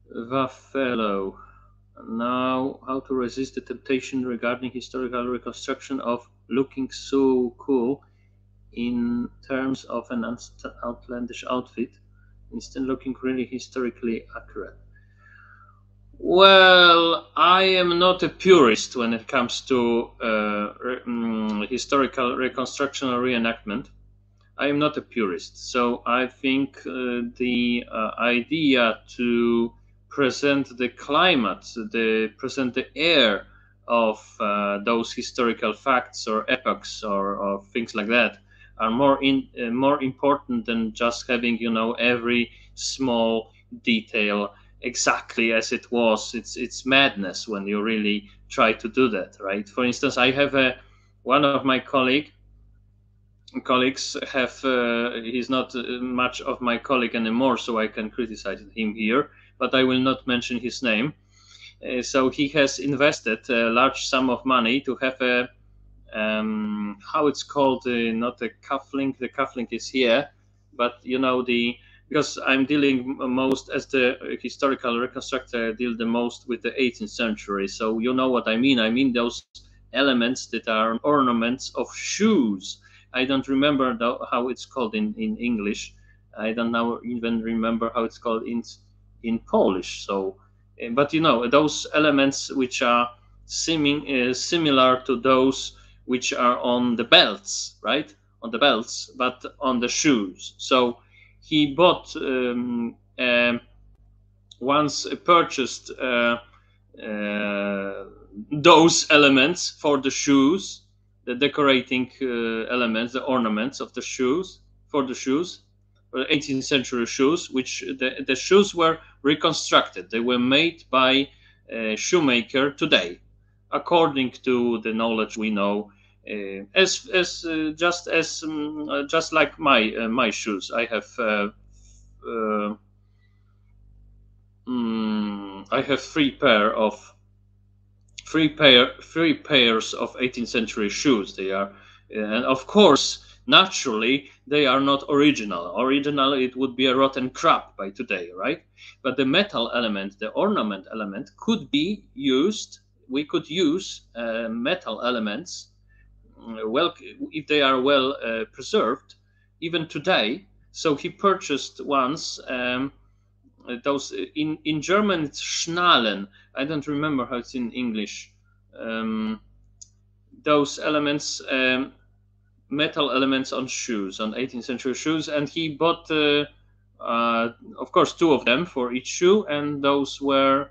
The fellow. Now, how to resist the temptation regarding historical reconstruction of looking so cool in terms of an outlandish outfit, instead looking really historically accurate. Well, I am not a purist when it comes to historical reconstruction or reenactment. I am not a purist, so I think the idea to present the climate, present the air of those historical facts or epochs or things like that are more important than just having every small detail exactly as it was. It's madness when you really try to do that, right? For instance, I have one of my colleagues have he's not much of my colleague anymore, so I can criticize him here, but I will not mention his name. So he has invested a large sum of money to have a how it's called, not a cufflink. The cufflink is here, but because I'm dealing most as the historical reconstructor, I deal the most with the 18th century. So you know what I mean. I mean those elements that are ornaments of shoes. I don't remember how it's called in English. I don't now even remember how it's called in Polish. So, but those elements which are seeming similar to those which are on the belts, right? On the belts, but on the shoes. So he bought once purchased those elements for the shoes, the decorating elements, the ornaments of the shoes for the shoes, 18th century shoes, which the shoes were reconstructed. They were made by a shoemaker today, according to the knowledge we know. Just like my shoes, I have three pairs of 18th century shoes. They are, and of course, naturally, they are not original. Original, it would be a rotten crap by today, right? But the metal element, the ornament element, could be used we could use metal elements, well, if they are well preserved, even today. So he purchased once those in German it's Schnallen. I don't remember how it's in English. Um, those elements, metal elements on shoes, on 18th century shoes, and he bought, of course, two of them for each shoe, and those were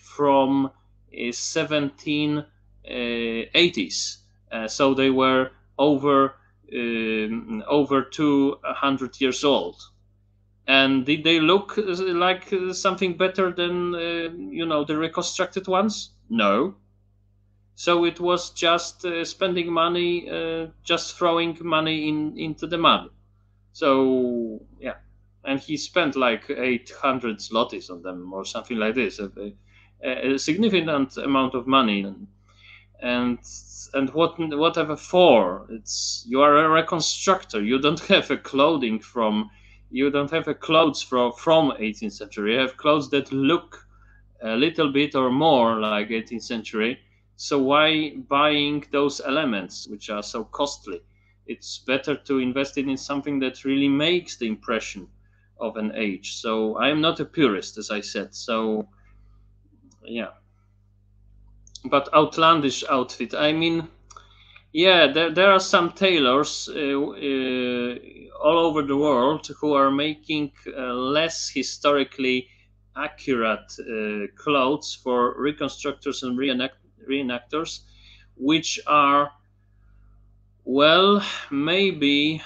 from 1780s. So they were over 200 years old. And did they look like something better than the reconstructed ones? No. So it was just spending money, just throwing money into the mud. So yeah, and he spent like 800 zlotys on them or something like this, a significant amount of money. And whatever for? It's, you are a reconstructor. You don't have a clothing from, you don't have a clothes from 18th century. You have clothes that look a little bit or more like 18th century. So why buying those elements which are so costly? It's better to invest it in something that really makes the impression of an age. So I am not a purist, as I said. So yeah, but outlandish outfit. I mean, yeah, there are some tailors all over the world who are making less historically accurate clothes for reconstructors and reenactors, which are, well, maybe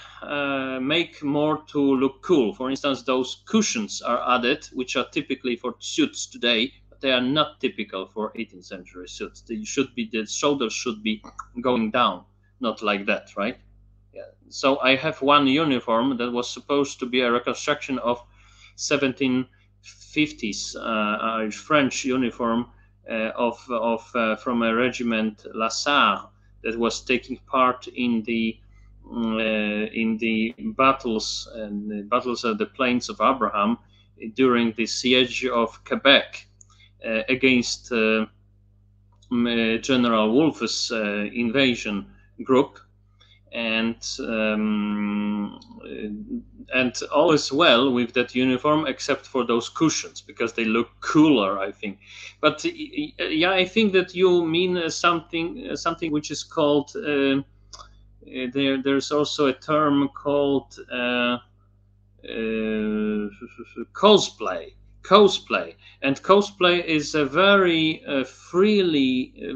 make more to look cool. For instance, those cushions are added, which are typically for suits today, but they are not typical for 18th century suits. They should be, the shoulders should be going down, not like that, right? Yeah. So I have one uniform that was supposed to be a reconstruction of 1750s French uniform from a regiment La Sarre that was taking part in the battles and the battles of the Plains of Abraham during the siege of Quebec against General Wolfe's invasion group, and all is well with that uniform except for those cushions, because they look cooler, I think. But yeah, I think that you mean something which is called there's also a term called cosplay, and cosplay is a very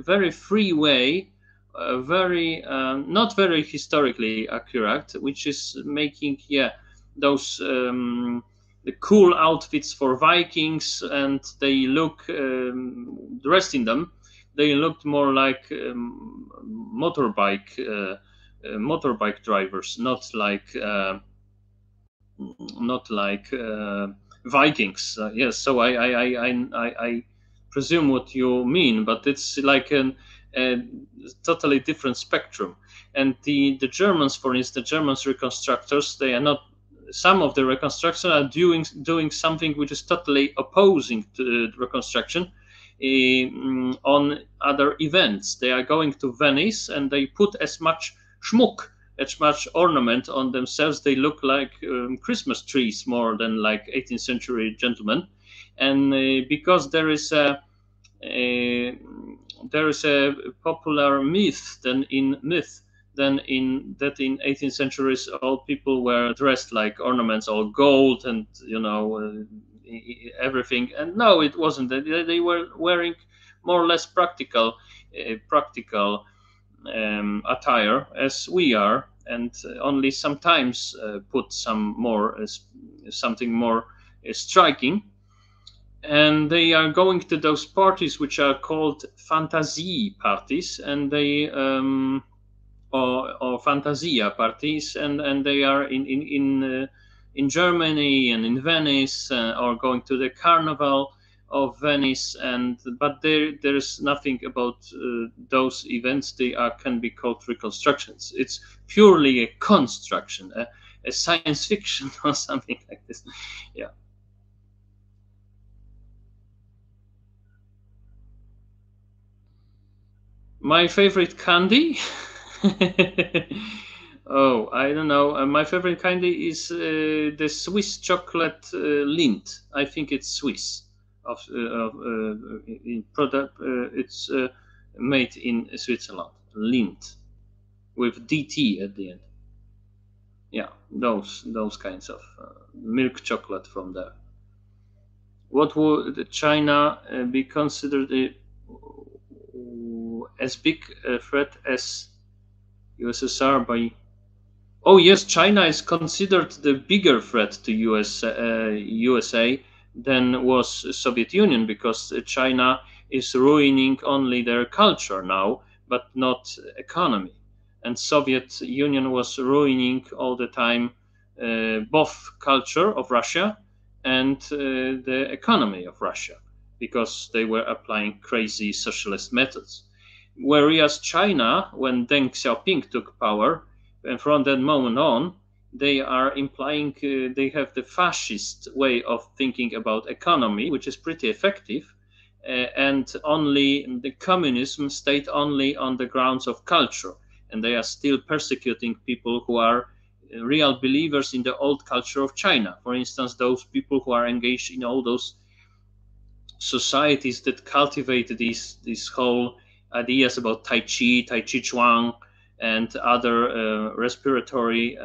very free way, very not very historically accurate, which is making, yeah, those the cool outfits for Vikings, and they look dressed in them, they looked more like motorbike drivers, not like Vikings. Yes, so I presume what you mean, but it's like a totally different spectrum. And the Germans, for instance, the Germans reconstructors, they are not. Some of the reconstructors are doing something which is totally opposing to reconstruction. On other events, they are going to Venice and they put as much schmuck, as much ornament on themselves. They look like Christmas trees more than like 18th century gentlemen. And because there is a popular myth in that in 18th centuries all people were dressed like ornaments, all gold and everything. And no, it wasn't. They were wearing more or less practical attire as we are, and only sometimes put something more striking. And they are going to those parties which are called fantasie parties, and they or fantasia parties, and they are in Germany and in Venice, or going to the Carnival of Venice, but there's nothing about those events. They can be called reconstructions. It's purely a construction, a science fiction or something like this. Yeah. My favorite candy? Oh, I don't know. My favorite candy is the Swiss chocolate Lindt. I think it's Swiss. In product, it's made in Switzerland. Lindt with DT at the end. Yeah, those kinds of milk chocolate from there. What would China be considered as big a threat as USSR by? Oh yes, China is considered the bigger threat to USA than was Soviet Union, because China is ruining only their culture now, but not economy. And Soviet Union was ruining all the time both culture of Russia and the economy of Russia, because they were applying crazy socialist methods. Whereas China, when Deng Xiaoping took power, and from that moment on, they are implying they have the fascist way of thinking about economy, which is pretty effective, and only the communism stayed only on the grounds of culture, and they are still persecuting people who are real believers in the old culture of China. For instance, those people who are engaged in all those societies that cultivate these whole ideas about Tai Chi Chuan, and other respiratory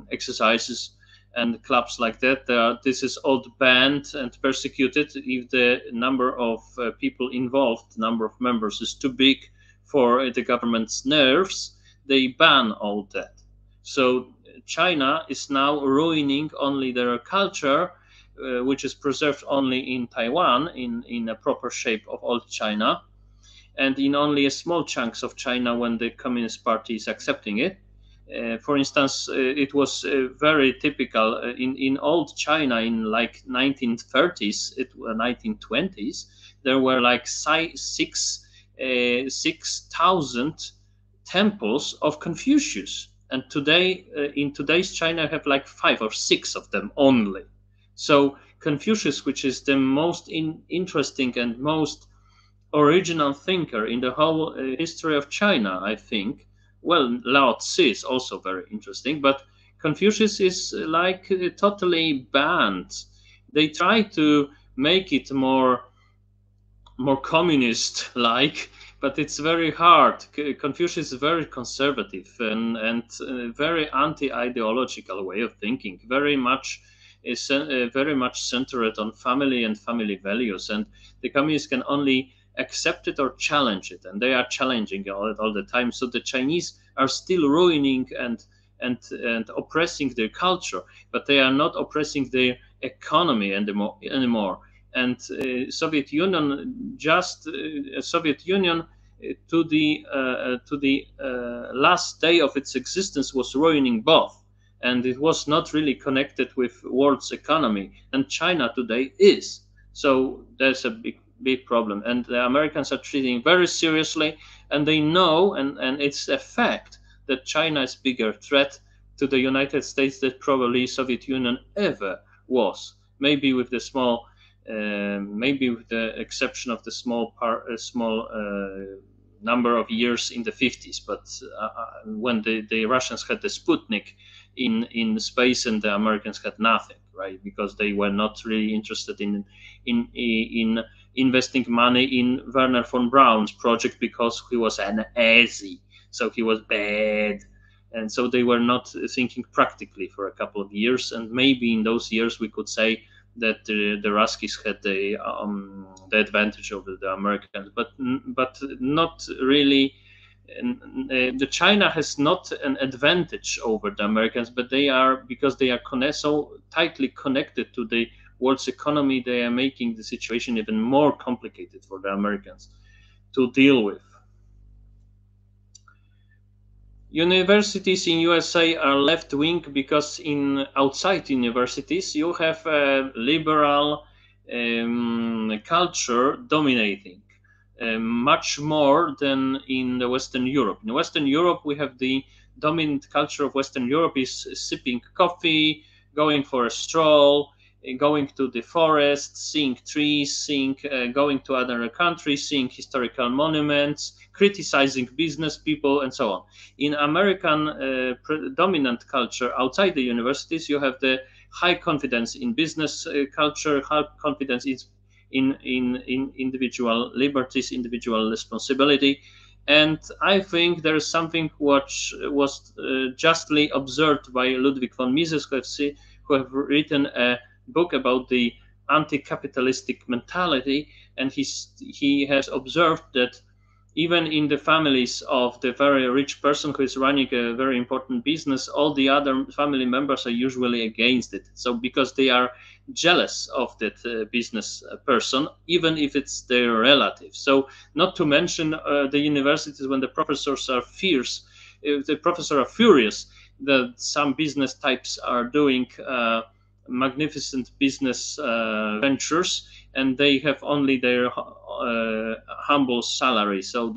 exercises and clubs like that. This is all banned and persecuted if the number of people involved, number of members, is too big for the government's nerves. They ban all that. So China is now ruining only their culture, which is preserved only in Taiwan in a proper shape of old China, and in only a small chunks of China when the Communist Party is accepting it. For instance, it was very typical in old China in like 1930s, 1920s. There were like 6,000 temples of Confucius, and today in today's China have like 5 or 6 of them only. So Confucius, which is the most interesting and most original thinker in the whole history of China, I think. Well, Lao Tzu is also very interesting, but Confucius is like totally banned. They try to make it more communist like, but it's very hard. Confucius is very conservative and very anti-ideological way of thinking, very much centered on family and family values, and the communists can only accept it or challenge it, and they are challenging it all the time. So the Chinese are still ruining and oppressing their culture, but they are not oppressing their economy anymore. And Soviet Union to the last day of its existence was ruining both, and it was not really connected with world's economy. And China today is. So there's a big problem, and the Americans are treating very seriously, and they know, and it's a fact that China is bigger threat to the United States than probably Soviet Union ever was. Maybe with the small. Maybe with the exception of the small number of years in the 50s, but when the Russians had the Sputnik in space and the Americans had nothing, right? Because they were not really interested in investing money in Werner von Braun's project, because he was an Nazi, so he was bad. And so they were not thinking practically for a couple of years, and maybe in those years we could say that the Ruskies had the advantage over the Americans, but not really. The China has not an advantage over the Americans, but they are, because they are so tightly connected to the world's economy, they are making the situation even more complicated for the Americans to deal with. Universities in USA are left wing because in outside universities you have a liberal culture dominating much more than in the Western Europe. In Western Europe, we have the dominant culture of Western Europe is sipping coffee, going for a stroll, going to the forest, seeing trees, seeing going to other countries, seeing historical monuments, criticizing business people, and so on. In American predominant culture outside the universities, you have the high confidence in business culture, high confidence in individual liberties, individual responsibility. And I think there is something which was justly observed by Ludwig von Mises, who have written a book about the anti-capitalistic mentality, and he has observed that even in the families of the very rich person who is running a very important business, all the other family members are usually against it. So because they are jealous of that business person, even if it's their relative. So not to mention the universities, when the professors are fierce, if the professors are furious that some business types are doing magnificent business ventures, and they have only their humble salary. So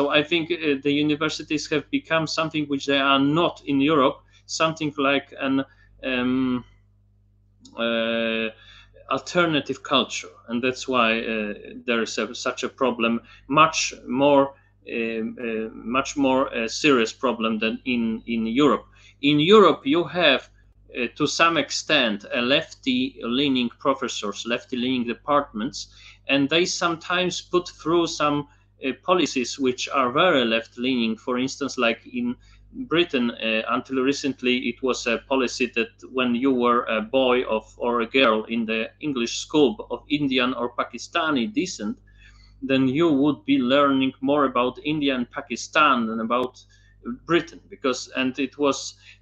I think the universities have become something which they are not in Europe, something like an uh, alternative culture, and that's why there is such a problem, much more serious problem than in Europe. In Europe, you have to some extent a lefty-leaning professors, lefty-leaning departments, and they sometimes put through some policies which are very left-leaning. For instance, like in Britain, until recently, it was a policy that when you were a boy or a girl in the English school of Indian or Pakistani descent, then you would be learning more about India and Pakistan than about Britain,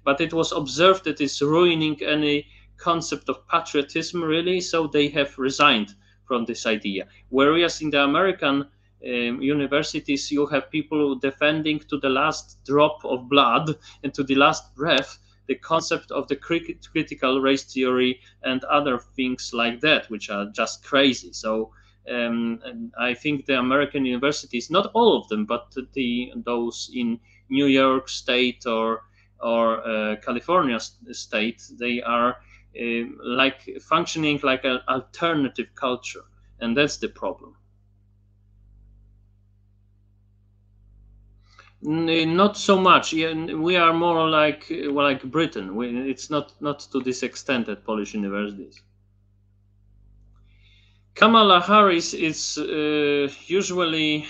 but it was observed that it's ruining any concept of patriotism, really. So they have resigned from this idea. Whereas in the American universities, you have people defending to the last drop of blood and to the last breath the concept of the critical race theory and other things like that, which are just crazy. So I think the American universities, not all of them, but those in New York State or California State, they are like functioning like an alternative culture, and that's the problem. Not so much. Yeah, we are more like Britain. It's not to this extent at Polish universities. Kamala Harris is usually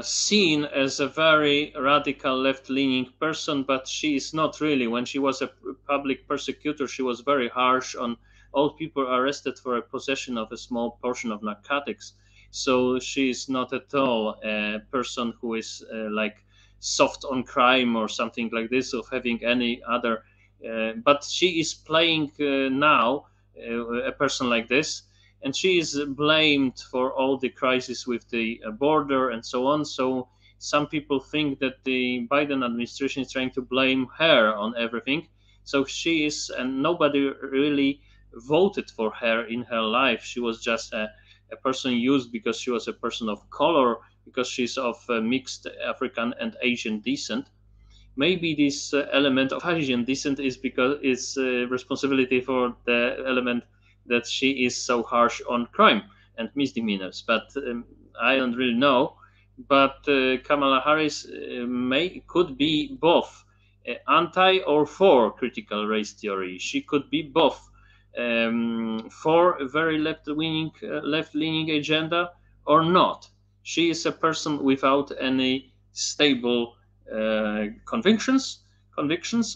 seen as a very radical left-leaning person, but she is not really. When she was a public persecutor, she was very harsh on all people arrested for a possession of a small portion of narcotics. So she is not at all a person who is like soft on crime or something like this, of having any other. But she is playing now a person like this, and she is blamed for all the crisis with the border and so on. So some people think that the Biden administration is trying to blame her on everything. So she is, and nobody really voted for her in her life. She was just a person used because she was a person of color, because she's of mixed African and Asian descent. Maybe this element of Asian descent is because it's responsibility for the element that she is so harsh on crime and misdemeanors. But I don't really know. But Kamala Harris could be both anti or for critical race theory. She could be both for a very left-leaning agenda or not. She is a person without any stable convictions,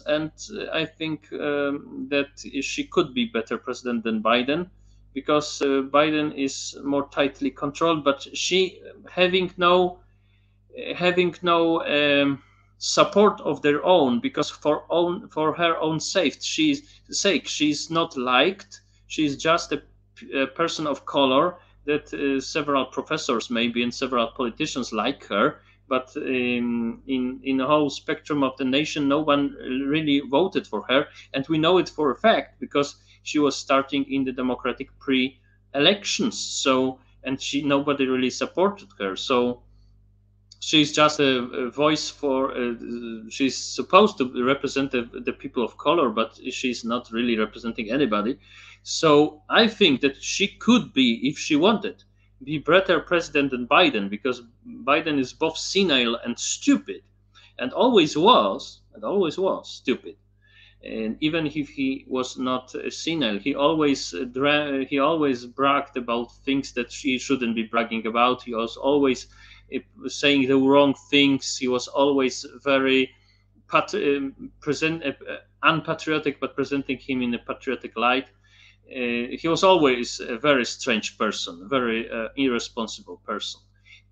and I think that she could be better president than Biden, because Biden is more tightly controlled, but she having no support of their own, because for her own sake she's not liked. She's just a person of color that several professors maybe and several politicians like her, but in the whole spectrum of the nation, no one really voted for her, and we know it for a fact because she was starting in the Democratic pre-elections. So, and she nobody really supported her. So she's just a voice for. She's supposed to represent the people of color, but she's not really representing anybody. So I think that she could be, if she wanted, be better president than Biden, because Biden is both senile and stupid, and always was stupid. And even if he was not senile, he always bragged about things that he shouldn't be bragging about. He was always saying the wrong things. He was always very present unpatriotic, but presenting him in a patriotic light. He was always a very strange person, a very irresponsible person.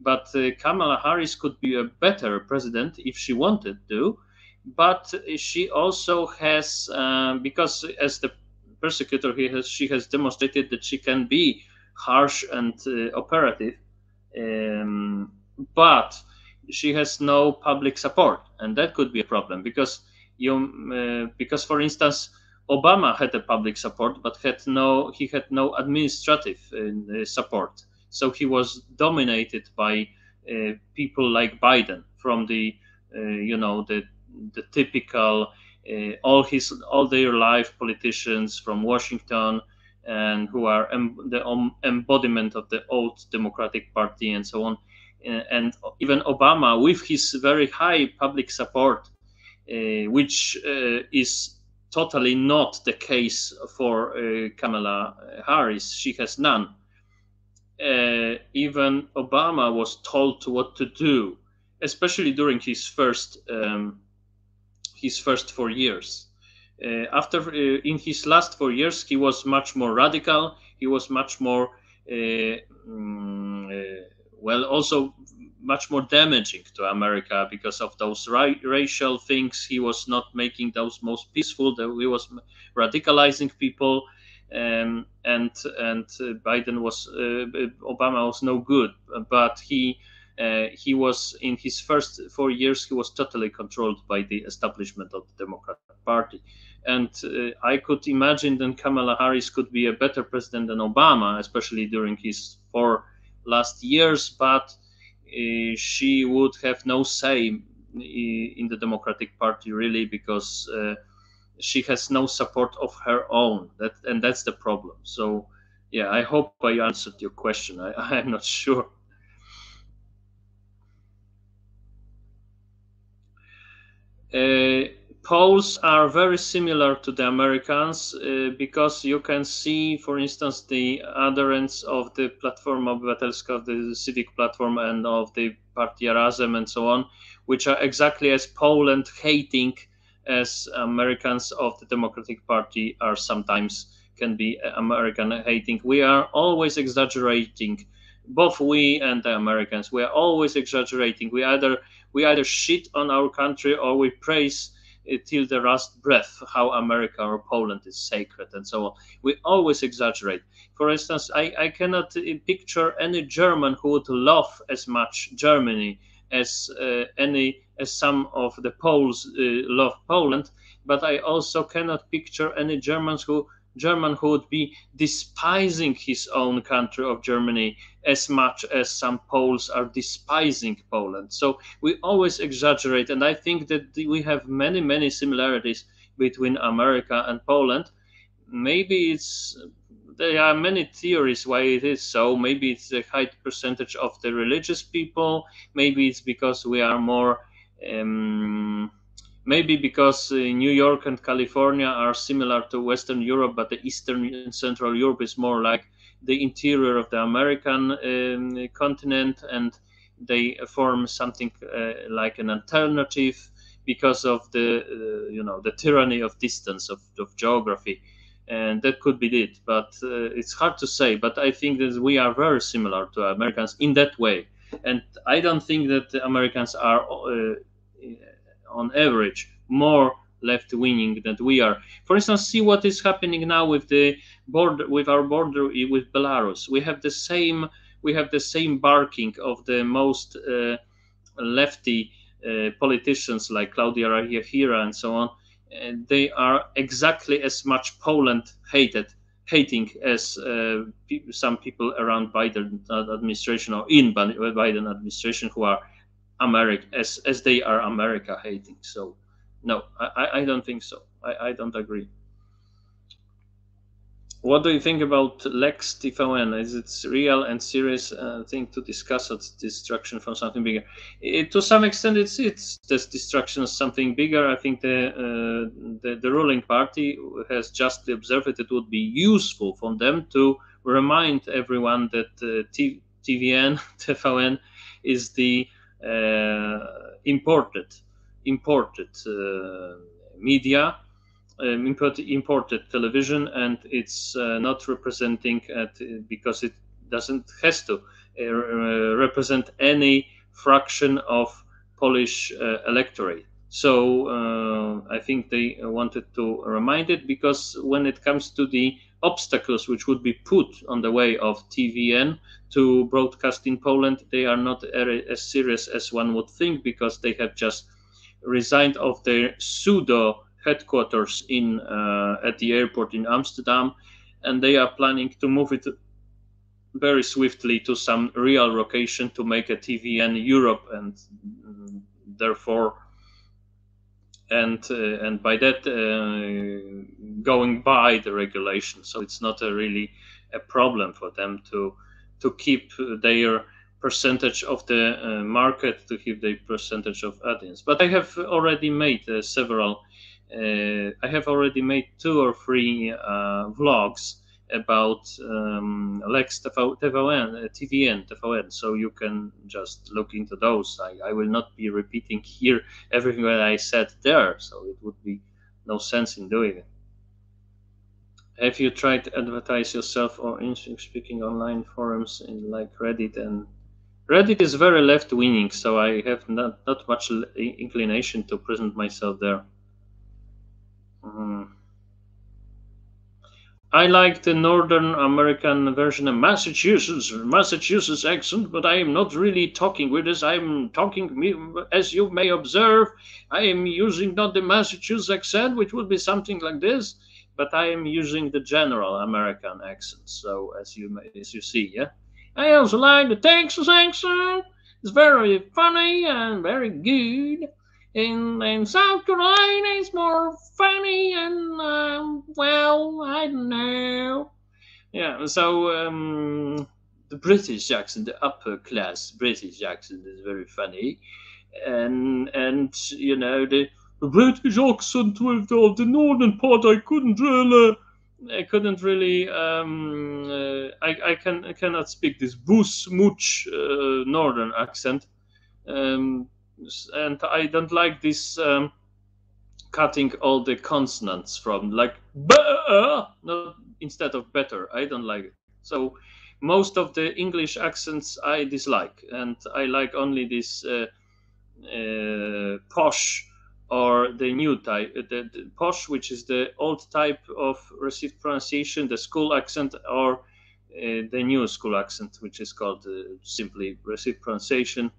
But Kamala Harris could be a better president if she wanted to, but she also has, because as the persecutor, she has demonstrated that she can be harsh and operative, um, but she has no public support, and that could be a problem because, for instance, Obama had a public support, but he had no administrative support. So he was dominated by people like Biden, from the typical all their life politicians from Washington, and who are the embodiment of the old Democratic Party and so on. And even Obama, with his very high public support, which is totally not the case for Kamala Harris. She has none. Even Obama was told what to do, especially during his first 4 years. After in his last 4 years, he was much more radical. He was much more also much more damaging to America because of those racial things. He was not making those most peaceful. He was radicalizing people, and Biden was Obama was no good. But he was, in his first 4 years, he was totally controlled by the establishment of the Democratic Party. And I could imagine that Kamala Harris could be a better president than Obama, especially during his 4 last years, but she would have no say in the Democratic Party, really, because she has no support of her own. That's the problem. So, yeah, I hope I answered your question. I'm not sure. Uh, Polls are very similar to the Americans because you can see, for instance, the adherents of the Platforma Obywatelska, of the Civic Platform, and of the Partia Razem and so on, which are exactly as Poland hating as Americans of the Democratic Party are sometimes can be American hating. We are always exaggerating, both we and the Americans. We are always exaggerating. We either shit on our country, or we praise till the last breath how America or Poland is sacred and so on. We always exaggerate. For instance, I cannot picture any German who would love as much Germany as some of the Poles love Poland, but I also cannot picture any German who would be despising his own country of Germany as much as some Poles are despising Poland. So we always exaggerate, and I think that we have many, many similarities between America and Poland. Maybe there are many theories why it is so. Maybe it's the high percentage of the religious people. Maybe it's because we are more. Maybe because New York and California are similar to Western Europe, but the Eastern and Central Europe is more like the interior of the American continent, and they form something like an alternative because of the tyranny of distance, of geography, and that could be it. But it's hard to say. But I think that we are very similar to Americans in that way, and I don't think that the Americans are on average more left-wing than we are. For instance, see what is happening now with the border, with our border with Belarus. We have the same barking of the most lefty politicians like Claudia Rajahira and so on. And they are exactly as much Poland hating as some people around Biden administration or in Biden administration who are America, as they are America hating. So no, I don't think so. I don't agree. What do you think about Lex TVN? Is it real and serious thing to discuss its distraction from something bigger? To some extent, it's this distraction is something bigger. I think the ruling party has justly observed that it would be useful for them to remind everyone that TVN TVN is the imported media, imported television, and it's not representing because it doesn't has to represent any fraction of Polish electorate. So I think they wanted to remind it, because when it comes to the obstacles which would be put on the way of TVN to broadcast in Poland, they are not as serious as one would think, because they have just resigned of their pseudo headquarters in at the airport in Amsterdam, and they are planning to move it very swiftly to some real location to make a TVN Europe, and therefore and by that going by the regulation. So it's not really a problem for them to keep their percentage of the market, to keep the percentage of audience. But I have already made several. I have already made two or three vlogs about Lex TVN, TVN, TVN, so you can just look into those. I will not be repeating here everything that I said there, so it would be no sense in doing it. Have you tried to advertise yourself or in speaking online forums in like Reddit? And Reddit is very left wing, so I have not much inclination to present myself there. Mm. I like the Northern American version of Massachusetts accent, but I am not really talking with this. I am talking, as you may observe, I am using not the Massachusetts accent, which would be something like this, but I am using the general American accent. So as you see, yeah. I also like the Texas accent. It's very funny and very good. In South Carolina, it's more funny and, well, I don't know. Yeah, so the British accent, the upper class British accent, is very funny, and the British accent with the northern part, I couldn't really. I cannot speak this boost mooch northern accent, um, and I don't like this cutting all the consonants from like not instead of better. I don't like it. So most of the English accents I dislike, and I like only this posh or the new type, the posh, which is the old type of received pronunciation, the school accent, or the new school accent, which is called simply received pronunciation.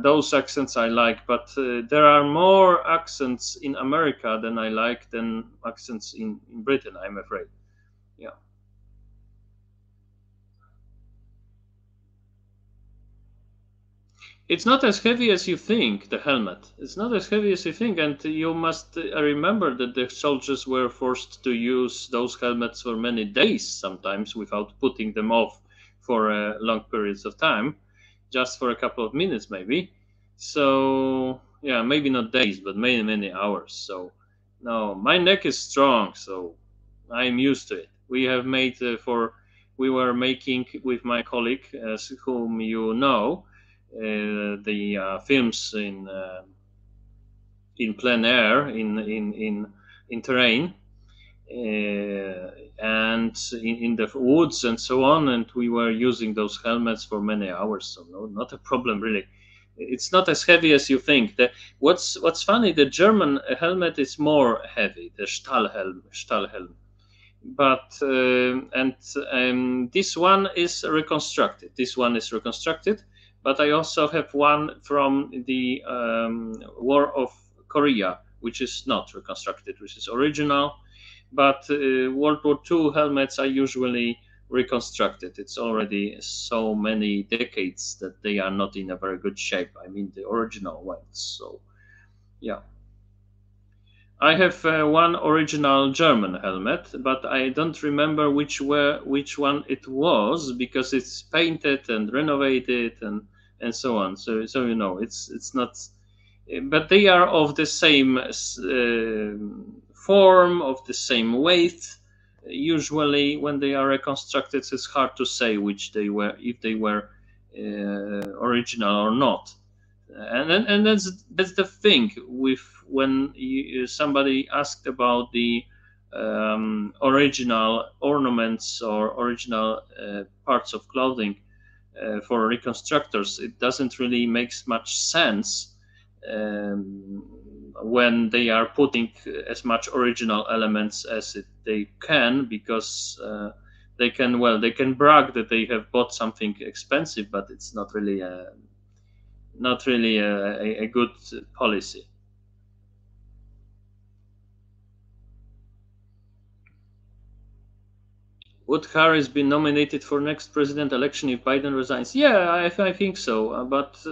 Those accents I like, but there are more accents in America than I like than accents in Britain, I'm afraid. Yeah. It's not as heavy as you think, the helmet. It's not as heavy as you think, and you must remember that the soldiers were forced to use those helmets for many days, sometimes without putting them off for long periods of time, just for a couple of minutes, maybe. So, yeah, maybe not days, but many, many hours. So, no, my neck is strong, so I'm used to it. We were making with my colleague, whom you know, the films in plein air in terrain, and in the woods and so on, and we were using those helmets for many hours, so no, not a problem really. It's not as heavy as you think. What's funny, the German helmet is more heavy, the Stahlhelm, but and this one is reconstructed, but I also have one from the war of Korea, which is not reconstructed, which is original. But World War II helmets are usually reconstructed. It's already so many decades that they are not in a very good shape. I mean, the original ones. So yeah. I have one original German helmet, but I don't remember which one it was because it's painted and renovated and so on. So it's not, but they are of the same form, of the same weight. Usually, when they are reconstructed, it's hard to say which they were, if they were original or not. And that's the thing with when somebody asked about the original ornaments or original parts of clothing for reconstructors. It doesn't really makes much sense when they are putting as much original elements as they can, because they can brag that they have bought something expensive, but it's not really a good policy. Would Harris be nominated for next president election if Biden resigns? Yeah, I think so. But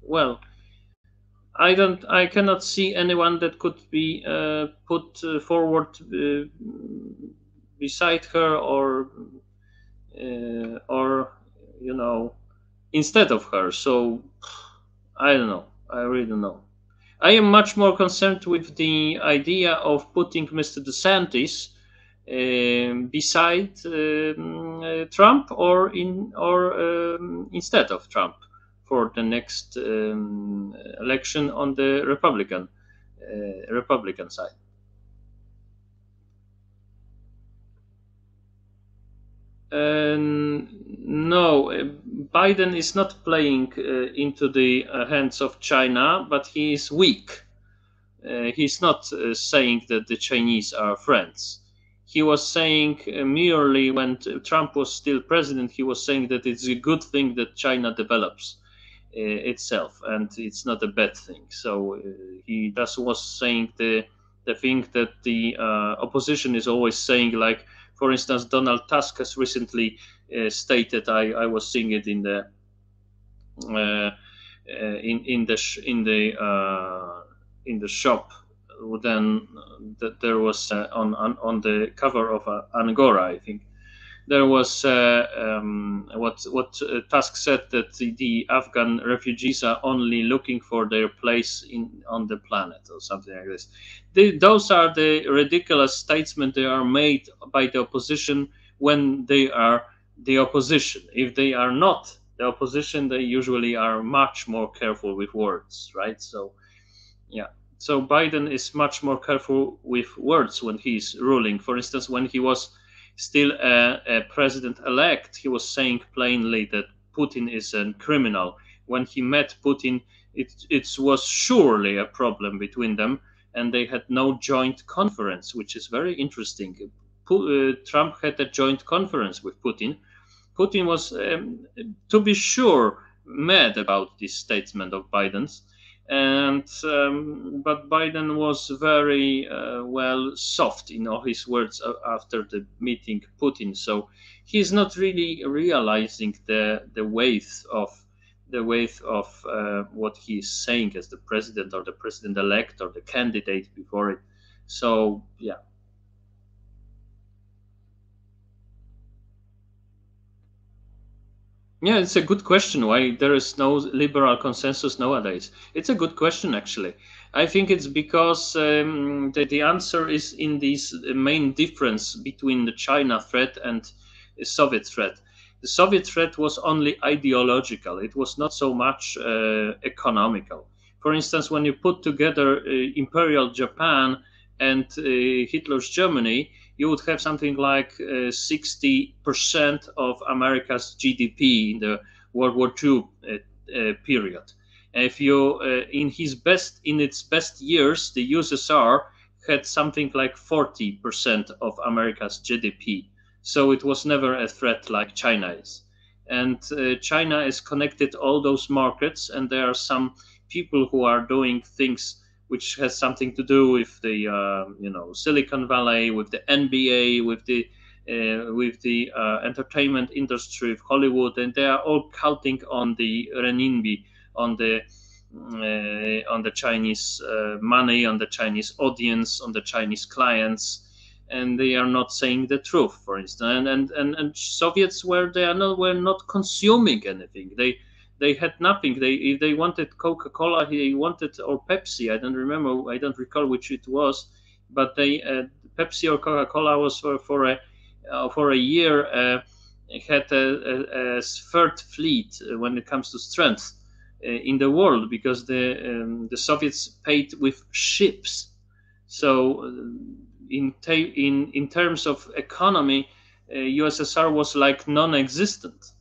well, I cannot see anyone that could be put forward beside her, or you know instead of her. So I don't know. I really don't know. I am much more concerned with the idea of putting Mr. DeSantis beside Trump, or instead of Trump for the next election on the Republican side. No, Biden is not playing into the hands of China, but he is weak. He's not saying that the Chinese are friends. He was saying merely when Trump was still president, he was saying that it's a good thing that China develops itself, and it's not a bad thing. So he just was saying the thing that the opposition is always saying. Like, for instance, Donald Tusk has recently stated. I was seeing it uh, in the shop. Then that there was on the cover of Angora, I think there was what Tusk said, that the Afghan refugees are only looking for their place in on the planet or something like this. Those are the ridiculous statements that are made by the opposition when they are the opposition. If they are not the opposition, they usually are much more careful with words, right? So yeah. So Biden is much more careful with words when he's ruling. For instance, when he was still a president elect, he was saying plainly that Putin is a criminal. When he met Putin, it was surely a problem between them, and they had no joint conference, which is very interesting. Trump had a joint conference with Putin. Putin was, to be sure, mad about this statement of Biden's, and but Biden was very soft in all his words after the meeting Putin. So he's not really realizing the weight of what he's saying as the president, or the president elect, or the candidate before it. So yeah. Yeah, it's a good question. Why there is no liberal consensus nowadays? It's a good question, actually. I think it's because the answer is in this main difference between the China threat and the Soviet threat. The Soviet threat was only ideological, it was not so much economical. For instance, when you put together Imperial Japan and Hitler's Germany, you would have something like 60% of America's GDP in the World War II period. If you, in its best years, the USSR had something like 40% of America's GDP. So it was never a threat like China is. And China is connected all those markets, and there are some people who are doing things which has something to do with the Silicon Valley, with the NBA, with the with the entertainment industry of Hollywood, and they are all counting on the renminbi, on the Chinese money, on the Chinese audience, on the Chinese clients, and they are not saying the truth, for instance. And Soviets were not consuming anything. They had nothing. If they wanted Coca-Cola, they wanted, or Pepsi. I don't remember. I don't recall which it was, but they Pepsi or Coca-Cola was for a year had a third fleet when it comes to strength in the world, because the Soviets paid with ships. So in terms of economy, USSR was like non-existent.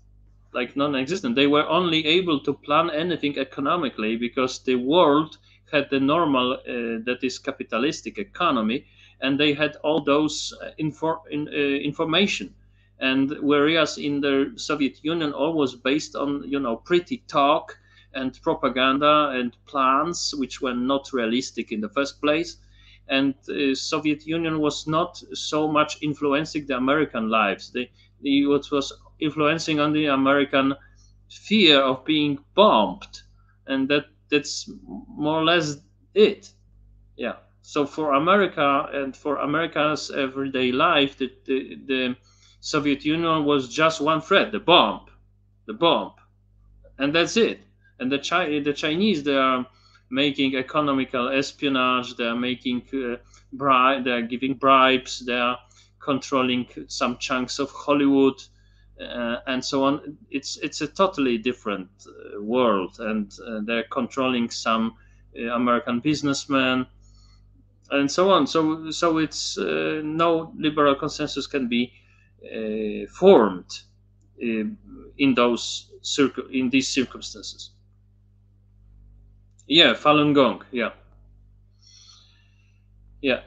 They were only able to plan anything economically because the world had the normal, that is capitalistic economy, and they had all those information. And whereas in the Soviet Union, all was based on pretty talk and propaganda and plans, which were not realistic in the first place. And Soviet Union was not so much influencing the American lives. What was influencing on the American fear of being bombed, and that's more or less it. Yeah. So for America and for America's everyday life, the Soviet Union was just one threat: the bomb, and that's it. And the Chinese, they are making economical espionage. They are making they are giving bribes. They are controlling some chunks of Hollywood, and so on. It's a totally different world, and they're controlling some American businessmen, and so on. So it's no liberal consensus can be formed in these circumstances. Yeah, Falun Gong. Yeah, yeah.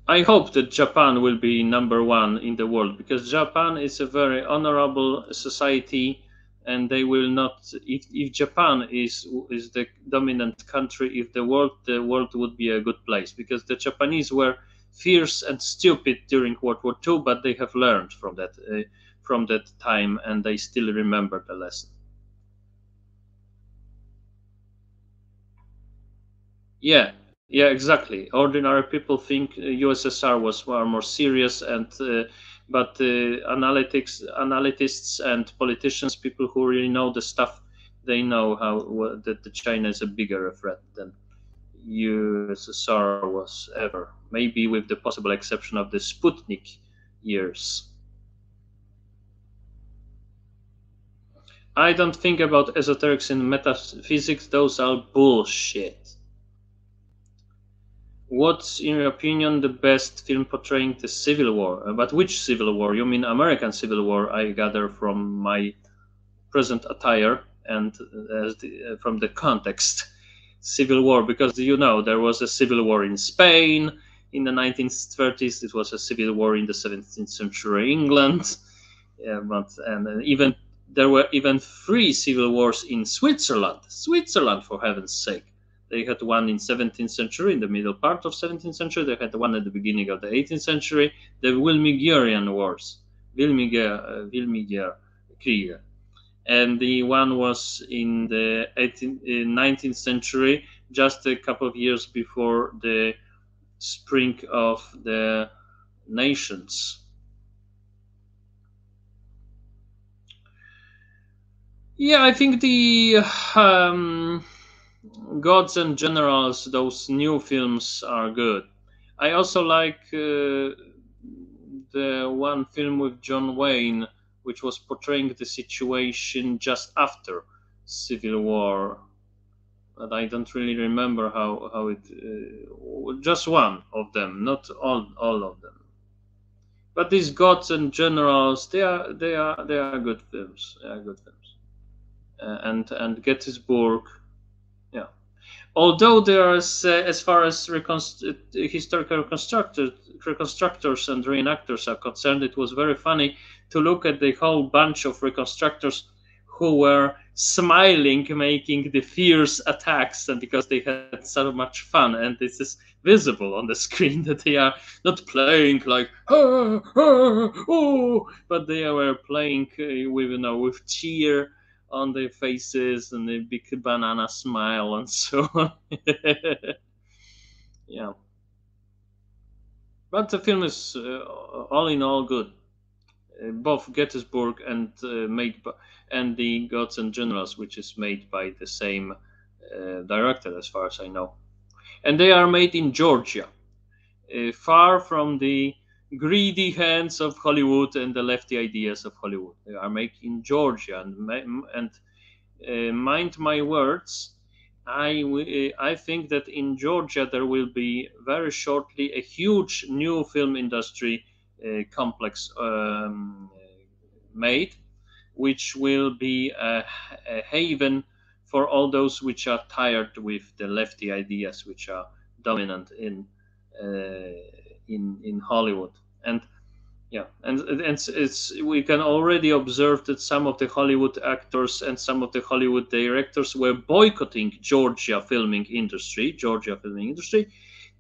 I hope that Japan will be number one in the world, because Japan is a very honorable society, and they will not. If Japan is the dominant country, if the world would be a good place, because the Japanese were fierce and stupid during World War II, but they have learned from that time, and they still remember the lesson. Yeah, yeah, exactly. Ordinary people think USSR was far more serious, and but analysts and politicians, people who really know the stuff, they know that the China is a bigger threat than USSR was ever. Maybe with the possible exception of the Sputnik years. I don't think about esoterics and metaphysics; those are bullshit. What's, in your opinion, the best film portraying the Civil War? But which Civil War? You mean American Civil War, I gather from my present attire and from the context. Civil War, because there was a civil war in Spain in the 1930s. It was a civil war in the 17th century England. Yeah, and even there were even three civil wars in Switzerland. Switzerland, for heaven's sake. They had one in 17th century, in the middle part of 17th century. They had one at the beginning of the 18th century, the Wilmingerian Wars, Wilmiger Krieg. And the one was in the 19th century, just a couple of years before the spring of the nations. Yeah, I think the Gods and Generals, those new films are good. I also like the one film with John Wayne, which was portraying the situation just after Civil War. But I don't really remember how it. Just one of them, not all of them. But these Gods and Generals, they are good films. They are good films. And Gettysburg, yeah. Although there is, as far as historical reconstructors and reenactors are concerned, it was very funny to look at the whole bunch of reconstructors who were smiling, making the fierce attacks, and because they had so much fun, and this is visible on the screen that they are not playing like ah, ah, oh, but they were playing with with cheer on their faces and a big banana smile and so on. Yeah, but the film is all in all good. Both Gettysburg and and the Gods and Generals, which is made by the same director, as far as I know, and they are made in Georgia, far from the greedy hands of Hollywood and the lefty ideas of Hollywood. They are made in Georgia, and mind my words. I think that in Georgia there will be very shortly a huge new film industry complex made, which will be a haven for all those which are tired with the lefty ideas which are dominant in Hollywood. And yeah, and we can already observe that some of the Hollywood actors and some of the Hollywood directors were boycotting Georgia filming industry,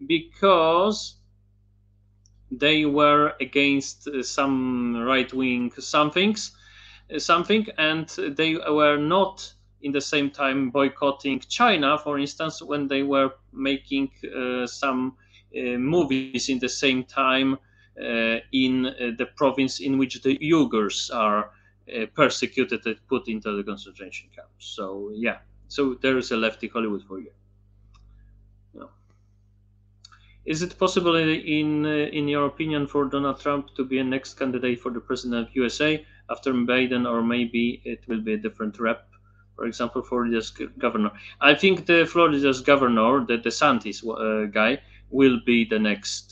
because they were against some right wing something, and they were not in the same time boycotting China, for instance, when they were making some movies in the same time in the province in which the Uyghurs are persecuted and put into the concentration camps. So yeah, so there is a lefty Hollywood for you. Yeah. Is it possible, in your opinion, for Donald Trump to be a next candidate for the president of USA after Biden, or maybe it will be a different rep? For example, Florida's governor. I think the Florida's governor, the DeSantis guy, will be the next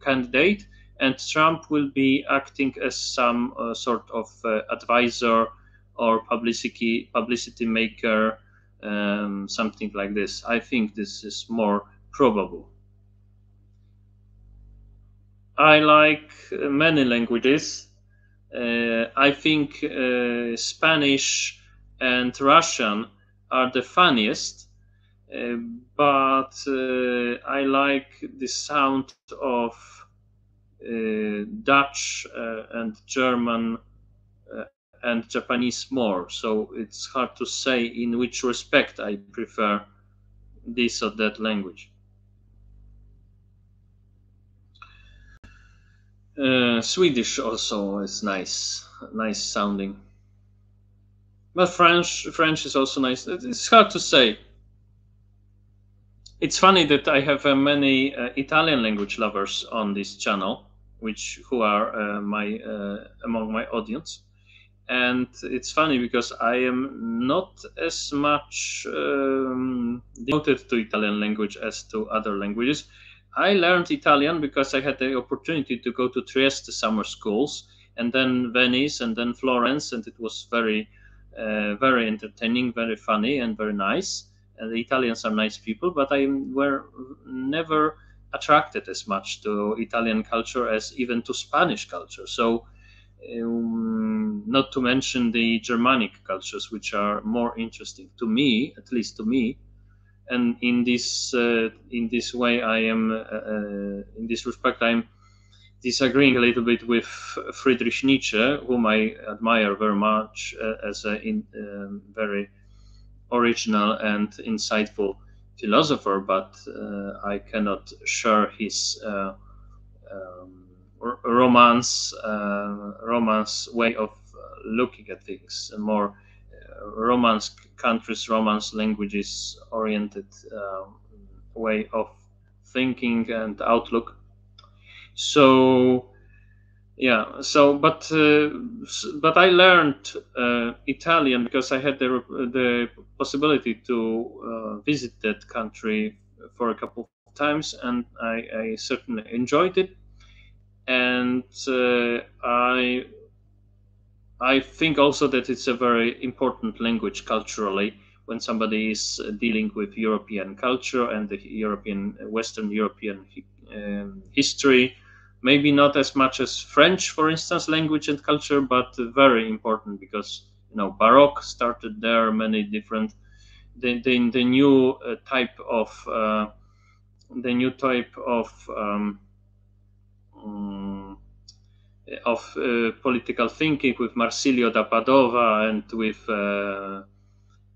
candidate, and Trump will be acting as some sort of advisor or publicity maker, something like this. I think this is more probable. I like many languages. I think Spanish and Russian are the funniest, uh, but I like the sound of Dutch and German and Japanese more. So it's hard to say in which respect I prefer this or that language. Swedish also is nice sounding. But French is also nice. It's hard to say. It's funny that I have many Italian language lovers on this channel, which who are my among my audience, and it's funny because I am not as much devoted to Italian language as to other languages. I learned Italian because I had the opportunity to go to Trieste summer schools, and then Venice, and then Florence, and it was very entertaining, very funny, and very nice. And the Italians are nice people, but I were never attracted as much to Italian culture as even to Spanish culture. So not to mention the Germanic cultures, which are more interesting to me, at least to me. And in this way, I am in this respect, I'm disagreeing a little bit with Friedrich Nietzsche, whom I admire very much as a very original and insightful philosopher, but I cannot share his romance way of looking at things, a more romance countries, romance languages oriented way of thinking and outlook. So yeah, so but I learned Italian because I had the possibility to visit that country for a couple of times, and I certainly enjoyed it. And I think also that it's a very important language culturally when somebody is dealing with European culture and the European Western European history. Maybe not as much as French, for instance, language and culture, but very important because Baroque started there. Many different the new type um, political thinking with Marsilio da Padova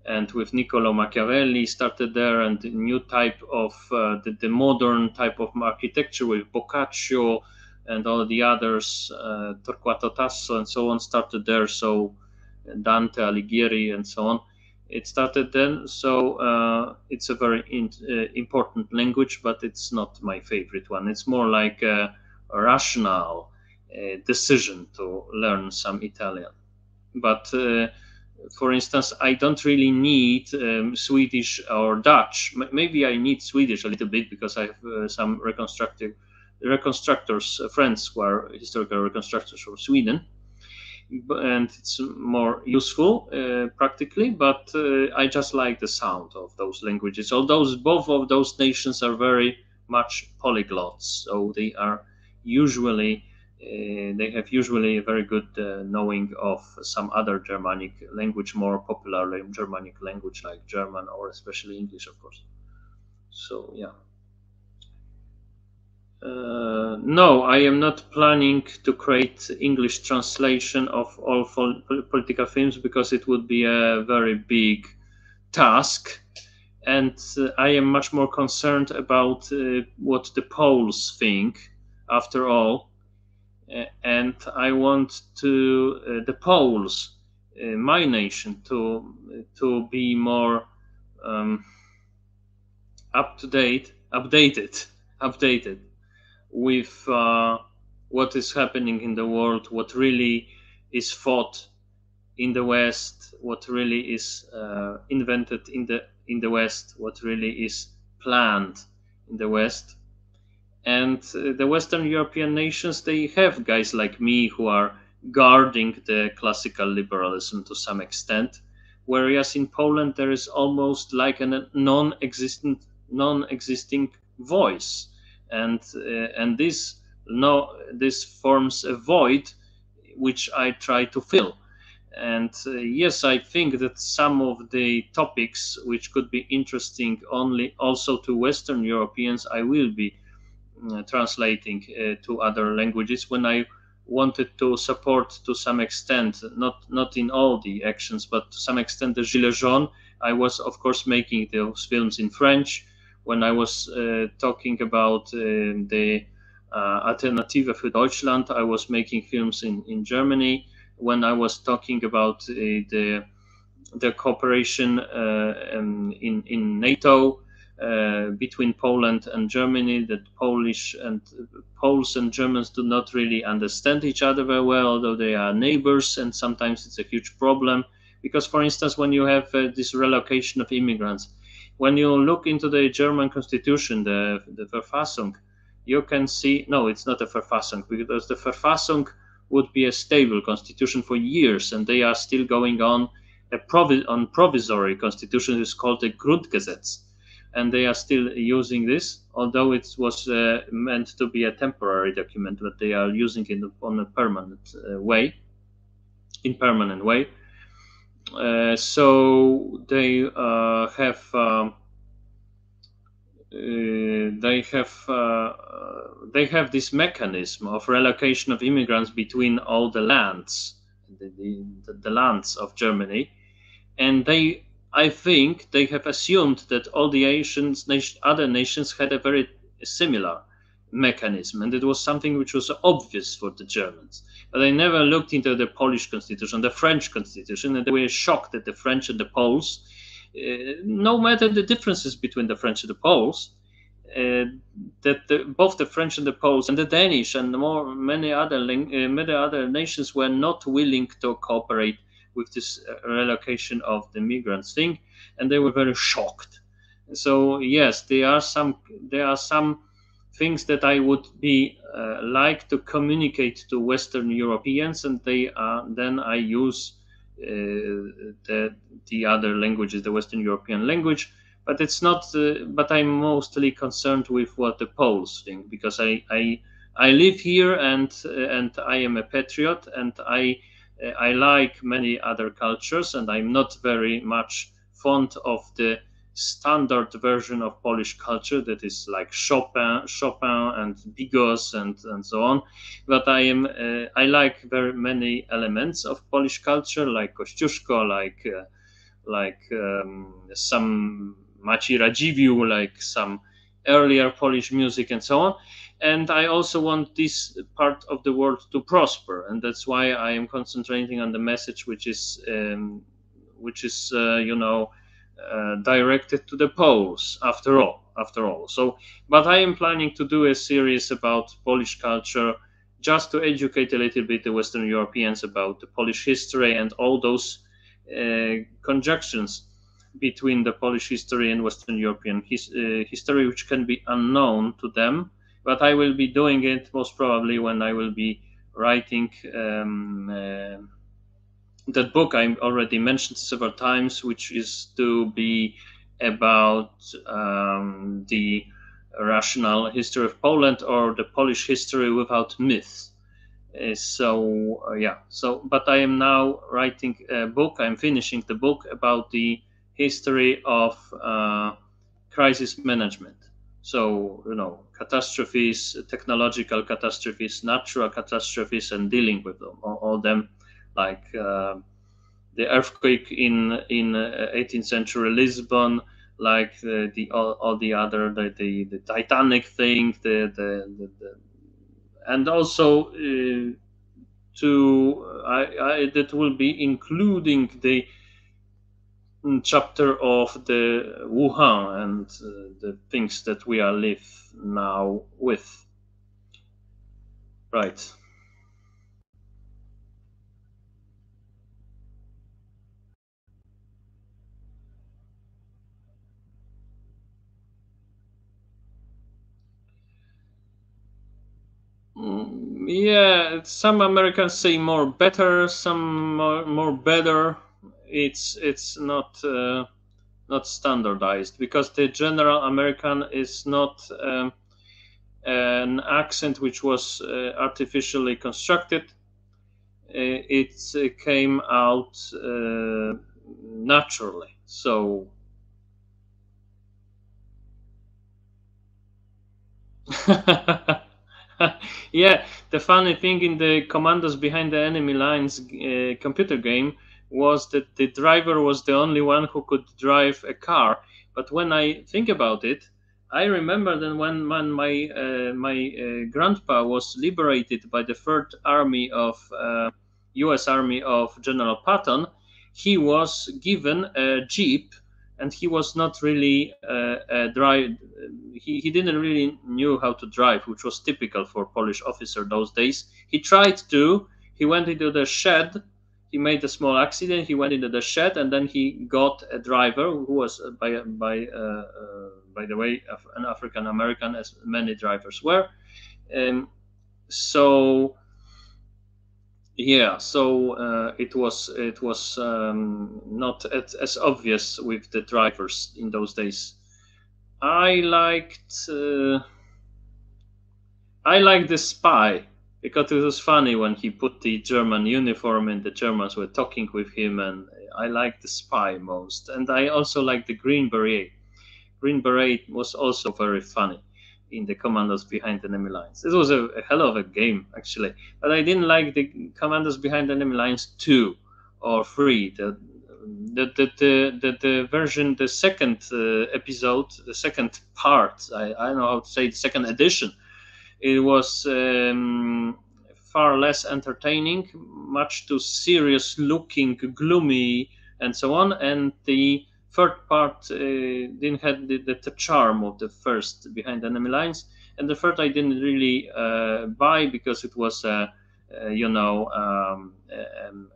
and with Niccolo Machiavelli started there, and the new type of the modern type of architecture with Boccaccio and all the others, Torquato Tasso and so on, started there. So Dante Alighieri and so on. It started then. So it's a very important language, but it's not my favorite one. It's more like a rational decision to learn some Italian. But for instance, I don't really need Swedish or Dutch. Maybe I need Swedish a little bit because I have some reconstructors, friends who are historical reconstructors from Sweden, and it's more useful practically. But I just like the sound of those languages. Although both of those nations are very much polyglots, so they are usually they have usually a very good knowing of some other Germanic language, more popular Germanic language like German or especially English, of course. So yeah. No, I am not planning to create English translation of all political films because it would be a very big task, and I am much more concerned about what the Poles think. After all, and I want the Poles, my nation, to be more updated with what is happening in the world, what really is fought in the West, what really is invented in the West, what really is planned in the West. And the Western European nations, they have guys like me who are guarding the classical liberalism to some extent, whereas in Poland there is almost like a non-existing voice, and this forms a void which I try to fill. And yes, I think that some of the topics which could be interesting only also to Western Europeans, I will be translating to other languages when I wanted to support to some extent, not in all the actions, but to some extent the Gilets jaunes. I was, of course, making those films in French. When I was talking about the Alternative für Deutschland, I was making films in Germany. When I was talking about the cooperation in NATO, between Poland and Germany, that Poles and Germans do not really understand each other very well, although they are neighbors, and sometimes it's a huge problem. Because, for instance, when you have this relocation of immigrants, when you look into the German constitution, the Verfassung, you can see, no, it's not a Verfassung, because the Verfassung would be a stable constitution for years, and they are still going on on provisory constitution is called the Grundgesetz, and they are still using this, although it was meant to be a temporary document, but they are using it on a permanent way. So they have this mechanism of relocation of immigrants between all the lands, the lands of Germany, and I think they have assumed that all the other nations had a very similar mechanism, and it was something which was obvious for the Germans. But they never looked into the Polish constitution, the French constitution, and they were shocked that the French and the Poles, no matter the differences between the French and the Poles, that both the French and the Poles and the Danish and many other nations were not willing to cooperate with this relocation of the migrants thing, and they were very shocked. So yes, there are some things that I would be like to communicate to Western Europeans, and then I use the other languages, the Western European language. But it's not. But I'm mostly concerned with what the Poles think, because I live here, and I am a patriot, and I I like many other cultures, and I'm not very much fond of the standard version of Polish culture that is like Chopin and Bigos and so on. But I like very many elements of Polish culture, like Kościuszko, some Maciej Radziwiłł, like some earlier Polish music and so on. And I also want this part of the world to prosper, and that's why I am concentrating on the message which is directed to the Poles. After all. So, but I am planning to do a series about Polish culture, just to educate a little bit the Western Europeans about the Polish history and all those conjunctions between the Polish history and Western European history, which can be unknown to them. But I will be doing it most probably when I will be writing that book I already mentioned several times, which is to be about the rational history of Poland, or the Polish history without myths. But I am now writing a book. I'm finishing the book about the history of crisis management. So, catastrophes, technological catastrophes, natural catastrophes, and dealing with them, all them, like the earthquake in 18th century Lisbon, like all the other, the Titanic thing, the and also that will be including the chapter of the Wuhan and the things that we are live now with. Right. Yeah, some Americans say more better, some more better. It's not standardized, because the general American is not an accent which was artificially constructed. It came out naturally. So yeah, the funny thing in the Commandos Behind the Enemy Lines computer game was that the driver was the only one who could drive a car. But when I think about it, I remember that when my grandpa was liberated by the Third Army of U.S. Army of General Patton, he was given a jeep, and he was not really drive. He didn't really knew how to drive, which was typical for Polish officer those days. He tried to. He went into the shed. He made a small accident. He went into the shed, and then he got a driver who was, by the way, an African American, as many drivers were. Um, so yeah, so it was not as obvious with the drivers in those days. I liked I liked the spy, because it was funny when he put the German uniform and the Germans were talking with him, and I liked the spy most. And I also liked the Green Beret. Green Beret was also very funny in the Commandos Behind Enemy Lines. It was a hell of a game, actually. But I didn't like the Commandos Behind Enemy Lines 2 or 3. The version, the second episode, the second part, I don't know how to say it, second edition, it was far less entertaining, much too serious looking, gloomy, and so on. And the third part didn't have the charm of the first Behind Enemy Lines. And the third I didn't really buy, because it was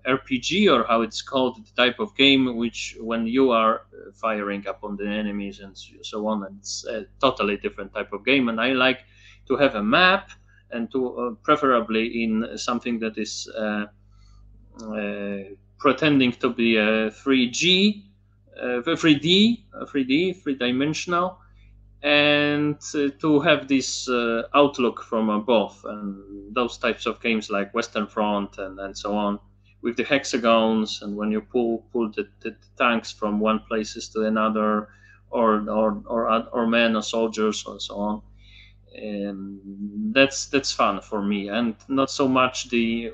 RPG, or how it's called, the type of game which, when you are firing upon the enemies and so on, it's a totally different type of game. And I like to have a map, and to preferably in something that is pretending to be a 3G, 3D, three-dimensional, and to have this outlook from above, and those types of games like Western Front and so on, with the hexagons, and when you pull the tanks from one places to another, or men or soldiers or so on. That's fun for me, and not so much the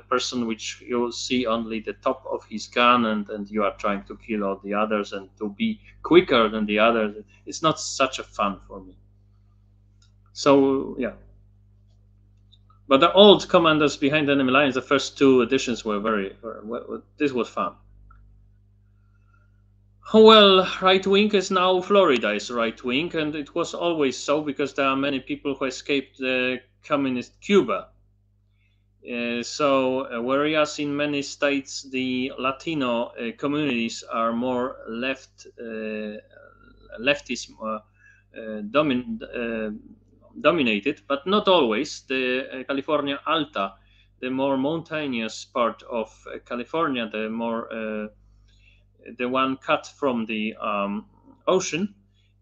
person which you see only the top of his gun, and you are trying to kill all the others and to be quicker than the others. It's not such a fun for me. So yeah, but the old Commanders Behind Enemy Lines, the first two editions were this was fun. Well, right wing is now Florida is right wing, and it was always so because there are many people who escaped the communist Cuba. Whereas in many states the Latino communities are more leftist dominated, but not always. The California Alta, the more mountainous part of California, the one cut from the ocean,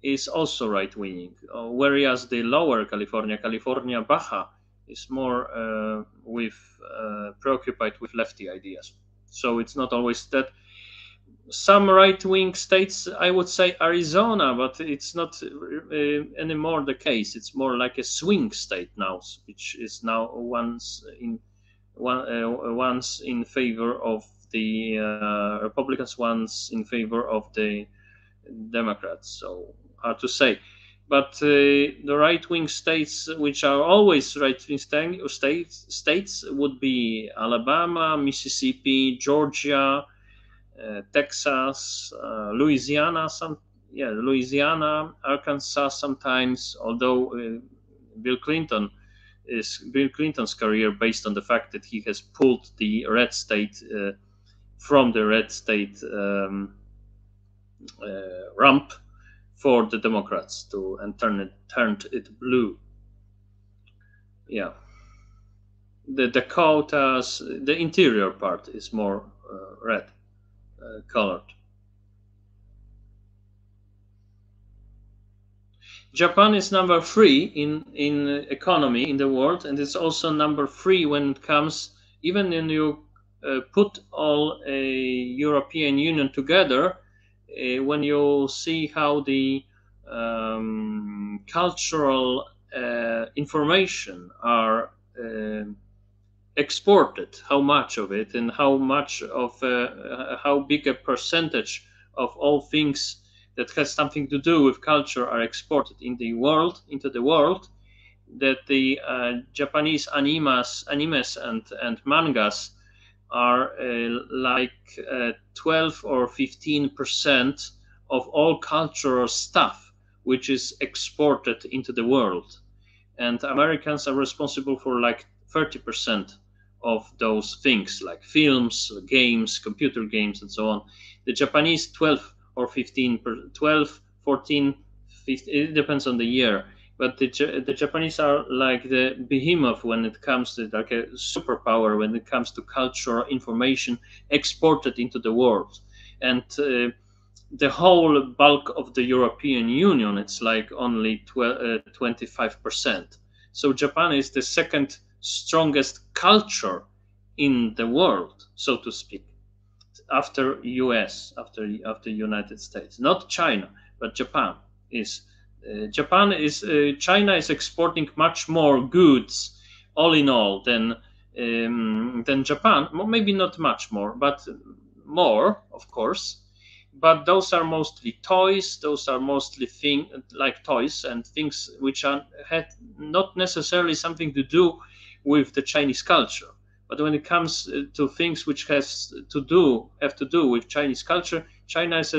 is also right wing, whereas the lower California, California Baja, is more preoccupied with lefty ideas. So it's not always that. Some right wing states, I would say Arizona, but it's not anymore the case. It's more like a swing state now, which is now once in favor of the Republicans, once in favor of the Democrats. So hard to say. But the right-wing states, which are always right-wing states, would be Alabama, Mississippi, Georgia, Texas, Louisiana. Louisiana, Arkansas sometimes. Although Bill Clinton's career based on the fact that he has pulled the red state from the red state ramp for the Democrats and turned it blue. Yeah, the Dakotas, the interior part is more red colored. Japan is number 3 in economy in the world, and it's also number 3 when it comes, even when you put all European Union together, when you see how the cultural information are exported, how much of it, and how much of how big a percentage of all things that has something to do with culture are exported into the world, that the Japanese animes and mangas are like 12 or 15% of all cultural stuff which is exported into the world, and Americans are responsible for like 30% of those things, like films, games, computer games, and so on. The Japanese 12 or 15, 12, 14, 15, it depends on the year. But the Japanese are like the behemoth when it comes to, like a superpower when it comes to cultural information exported into the world. And the whole bulk of the European Union, it's like only 25%. So Japan is the second strongest culture in the world, so to speak, after US, after United States. Not China, but Japan is. China is exporting much more goods, all in all, than Japan. Well, maybe not much more, but more, of course. But those are mostly toys. Those are mostly like toys and things which had not necessarily something to do with the Chinese culture. But when it comes to things which have to do with Chinese culture, China is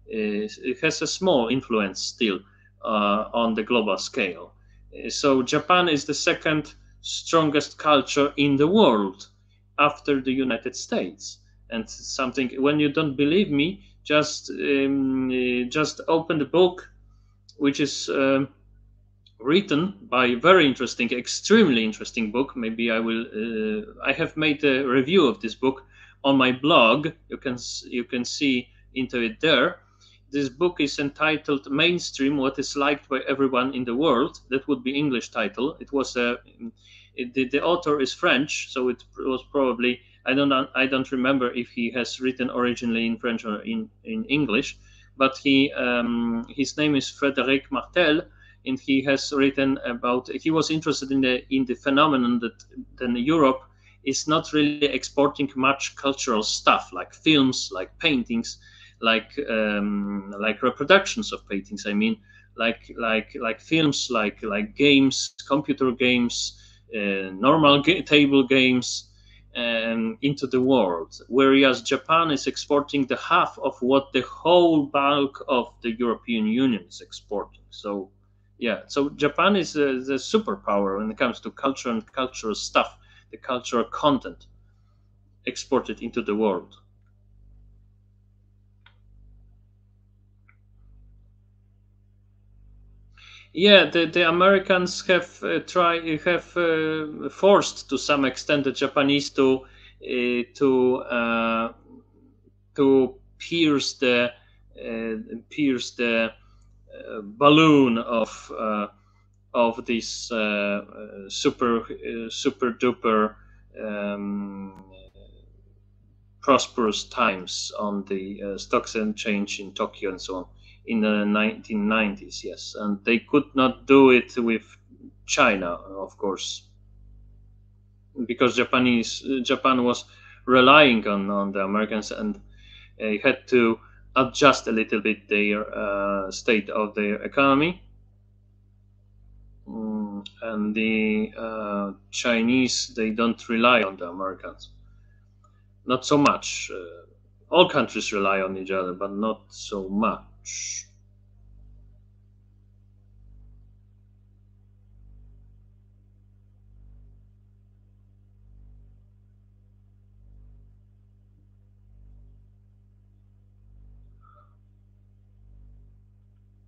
it has a small influence still on the global scale. So Japan is the second strongest culture in the world after the United States. And something, when you don't believe me, just open the book, which is written by very interesting, extremely interesting book. Maybe I will. I have made a review of this book on my blog. You can see into it there. This book is entitled "Mainstream: What is Liked by Everyone in the World." That would be English title. It was the author is French, so it was probably I don't remember if he has written originally in French or in English, but his name is Frédéric Martel, and he has written about. He was interested in the phenomenon that then Europe is not really exporting much cultural stuff like films, like paintings, like reproductions of paintings. I mean, like films, like games, computer games, normal table games, into the world, whereas Japan is exporting the half of what the whole bulk of the European Union is exporting. So, yeah, so Japan is the superpower when it comes to culture and cultural stuff, the cultural content exported into the world. Yeah, the Americans have forced to some extent the Japanese uh, to uh, to pierce the balloon of this super duper um, prosperous times on the stocks and exchange in Tokyo and so on in the 1990s. Yes, and they could not do it with China, of course, because Japan was relying on the Americans, and had to adjust a little bit their state of their economy. And the Chinese, they don't rely on the Americans, not so much. All countries rely on each other, but not so much.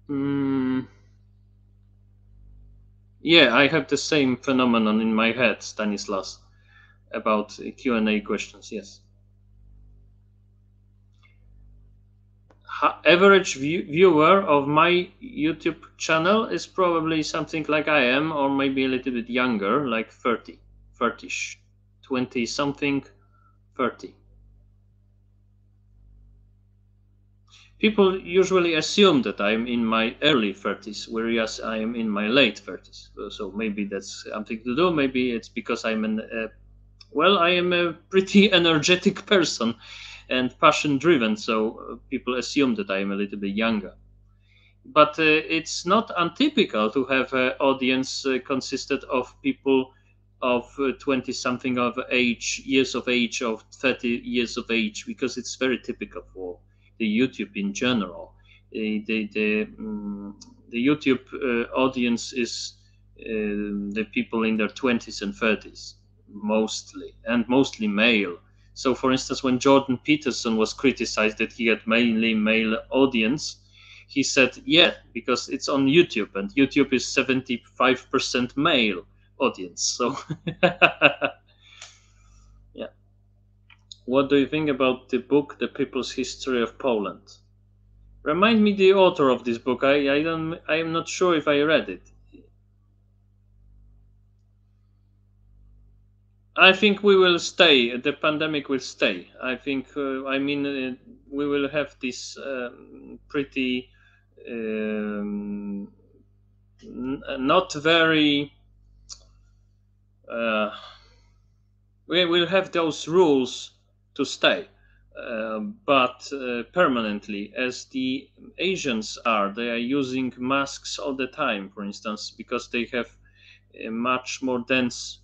Mm, yeah, I have the same phenomenon in my head, Stanislas, about Q&A questions. Yes, average viewer of my YouTube channel is probably something like I am, or maybe a little bit younger, like 30, 30ish, 20 something, 30. People usually assume that I'm in my early 30s, whereas I am in my late 30s. So maybe that's something to do. Maybe it's because I am a pretty energetic person and passion driven. So people assume that I am a little bit younger. But it's not untypical to have an audience consisted of people of 20 something of age, years of age, of 30 years of age, because it's very typical for the YouTube in general. The YouTube audience is the people in their 20s and 30s mostly, and mostly male. So for instance, when Jordan Peterson was criticized that he had mainly male audience, he said, yeah, because it's on YouTube, and YouTube is 75% male audience. So, yeah. What do you think about the book, The People's History of Poland? Remind me the author of this book. I am not sure if I read it. I think we will stay. The pandemic will stay. I think. We will have this pretty not very. Uh, we will have those rules to stay, but permanently, as the Asians are, they are using masks all the time, for instance, because they have a much more dense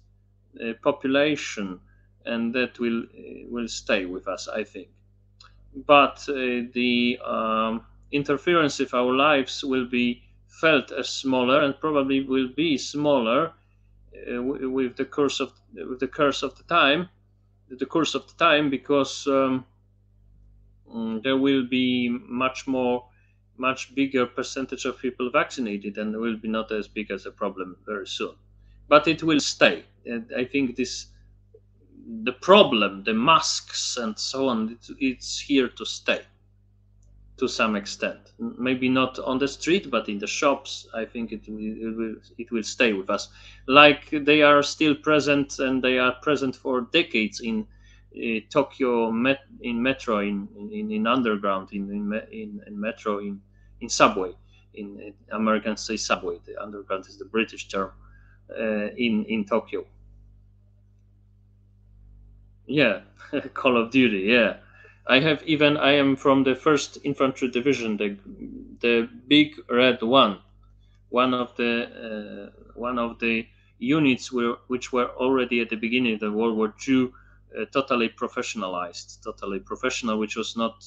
population, and that will stay with us, I think. But the interference with our lives will be felt as smaller, and probably will be smaller with the course of the time, because there will be much bigger percentage of people vaccinated, and it will be not as big as a problem very soon. But it will stay. And I think the problem, the masks and so on, it's here to stay to some extent. Maybe not on the street, but in the shops. I think it will stay with us, like they are still present, and they are present for decades Tokyo in metro in underground in metro in subway in Americans say subway. The underground is the British term in Tokyo. Yeah, Call of Duty. Yeah, I am from the First Infantry Division, the big red one of the units which were already at the beginning of the World War II totally professionalized, totally professional, which was not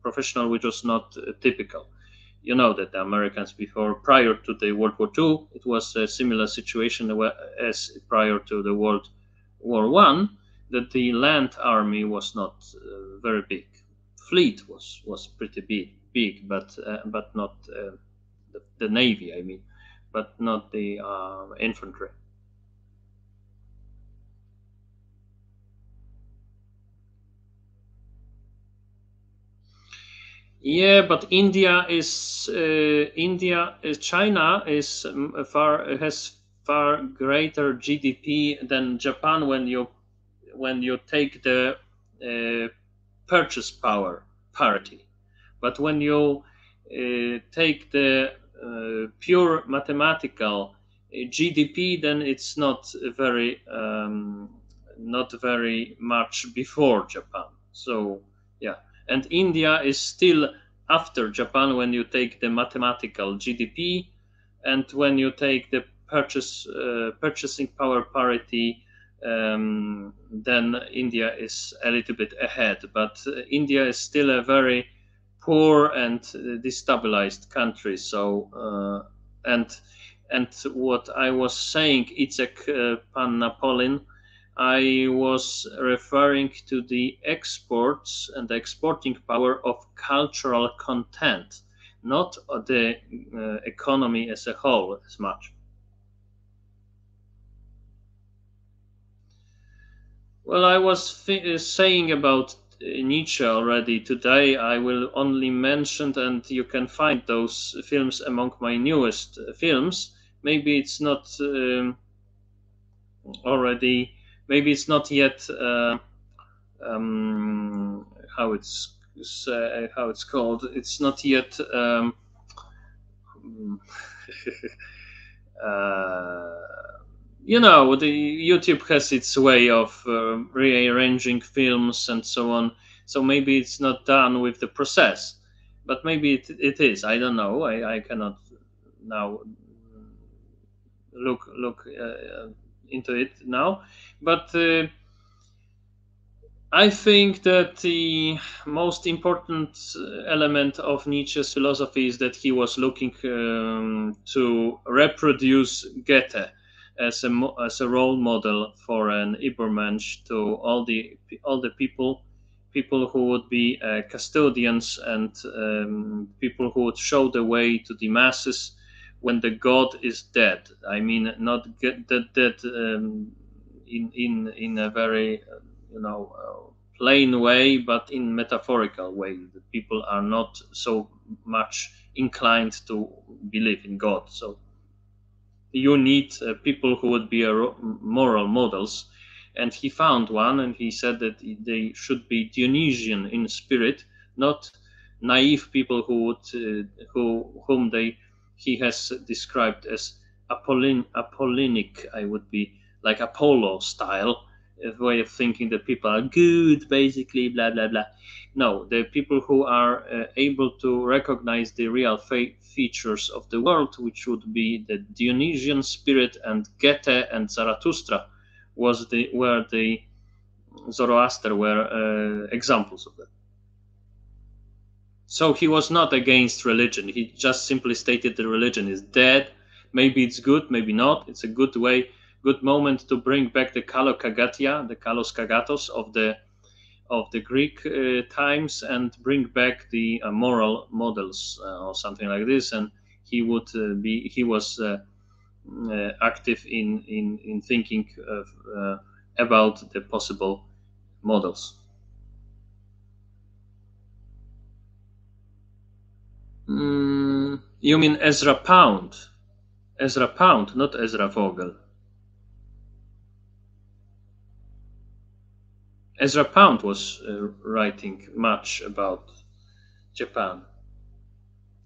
professional, which was not typical. You know that the Americans before, prior to the World War II, it was a similar situation as prior to the World War One, that the land army was not very big. Fleet was pretty big, but not the navy. I mean, but not the infantry. Yeah, but China is far has far greater GDP than Japan when you take the uh, purchase power parity. But when you take the pure mathematical GDP, then it's not very much before Japan. So yeah, and India is still after Japan when you take the mathematical GDP, and when you take the purchasing power parity, then India is a little bit ahead. But India is still a very poor and destabilized country. So and what I was saying, Icek Pan Napolin, I was referring to the exports and the exporting power of cultural content, not the economy as a whole as much. Well, I was saying about Nietzsche already today. I will only mention, and you can find those films among my newest films. Maybe it's not already, maybe it's not yet um, how how it's called. It's not yet. uh, the YouTube has its way of rearranging films and so on. So maybe it's not done with the process, but maybe it is. I don't know. I cannot now look into it now, but I think that the most important element of Nietzsche's philosophy is that he was looking to reproduce Goethe as a role model for an Übermensch to all the people who would be custodians and people who would show the way to the masses when the god is dead. I mean, not dead in a very plain way, but in metaphorical way. The people are not so much inclined to believe in God. So you need people who would be moral models. And he found one, and he said that they should be Dionysian in spirit, not naive people whom he has described as Apollinic. I would be like Apollo style way of thinking that people are good, basically, blah blah blah. No, the people who are able to recognize the real features of the world, which would be the Dionysian spirit, and Goethe and Zarathustra were the Zoroaster were examples of that. So he was not against religion. He just simply stated the religion is dead. Maybe it's good, maybe not. It's a good way, good moment to bring back the kalokagatia, the kalos kagatos of the Greek times, and bring back the moral models or something like this. And he was active in thinking about the possible models. You mean Ezra Pound? Ezra Pound, not Ezra Vogel. Ezra Pound was writing much about Japan.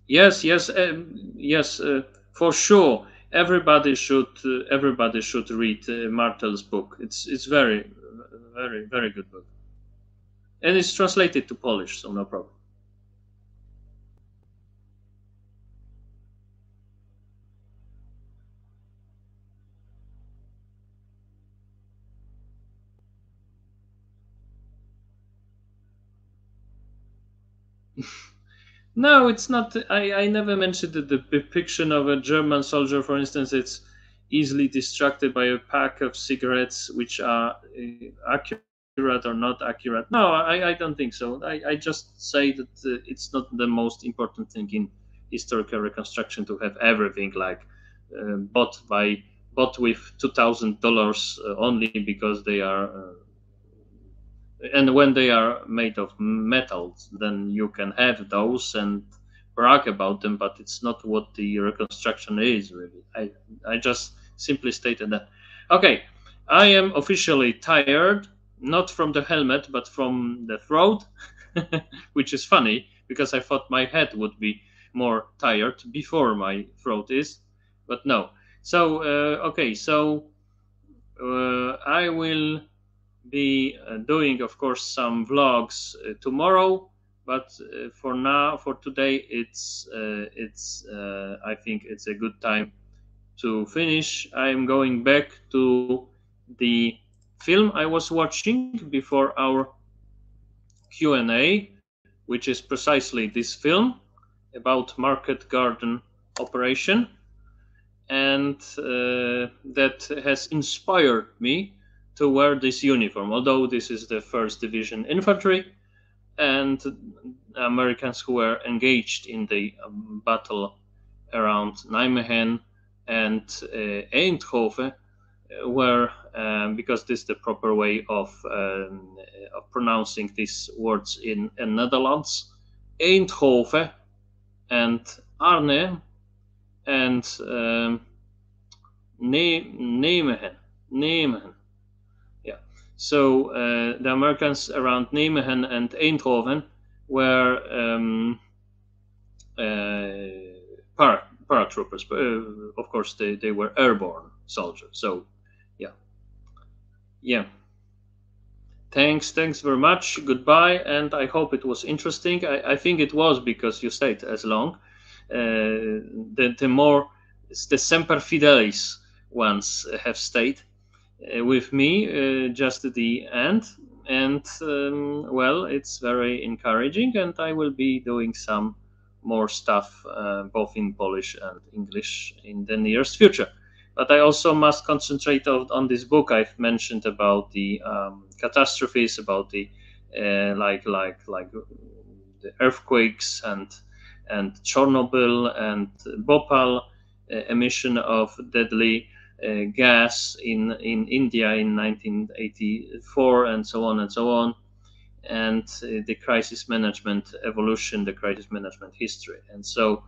Yes, yes, yes, for sure. Everybody should read Martel's book. It's very, very, very good book, and it's translated to Polish, so no problem. No, it's not. I never mentioned that the depiction of a German soldier, for instance, it's easily distracted by a pack of cigarettes, which are accurate or not accurate. No, I don't think so. I just say that it's not the most important thing in historical reconstruction to have everything like bought by bought with $2,000 only because they are and when they are made of metals, then you can have those and brag about them, but it's not what the reconstruction is really. I just simply stated that. Okay, I am officially tired, not from the helmet, but from the throat, which is funny because I thought my head would be more tired before my throat is, but no. So, okay, so I will be doing, of course, some vlogs tomorrow. But for now, for today, I think it's a good time to finish. I am going back to the film I was watching before our Q&A, which is precisely this film about market garden operation, and that has inspired me to wear this uniform. Although this is the First Division Infantry, and Americans who were engaged in the battle around Nijmegen and Eindhoven were, because this is the proper way of pronouncing these words in Netherlands, Eindhoven and Arnhem and Nijmegen. Nijmegen. Yeah. So the Americans around Nijmegen and Eindhoven were paratroopers. Of course, they were airborne soldiers. So, yeah. Yeah. Thanks very much. Goodbye, and I hope it was interesting. I think it was because you stayed as long. The more the semper fidelis ones have stayed with me just at the end, and well, it's very encouraging, and I will be doing some more stuff both in Polish and English in the nearest future. But I also must concentrate on this book I've mentioned about the catastrophes, about the like the earthquakes and Chernobyl and Bhopal emission of deadly gas in India in 1984, and so on and so on, and the crisis management evolution, the crisis management history. And so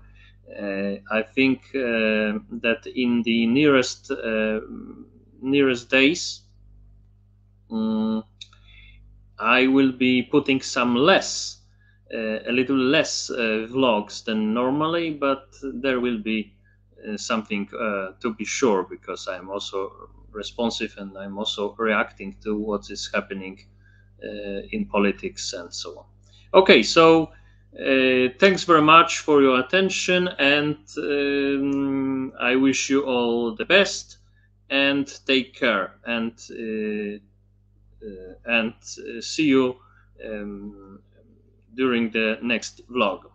I think that in the nearest days, um, I will be putting a little less vlogs than normally, but there will be something to be sure, because I'm also responsive and I'm also reacting to what is happening in politics and so on. Okay, so thanks very much for your attention, and I wish you all the best, and take care, and see you during the next vlog.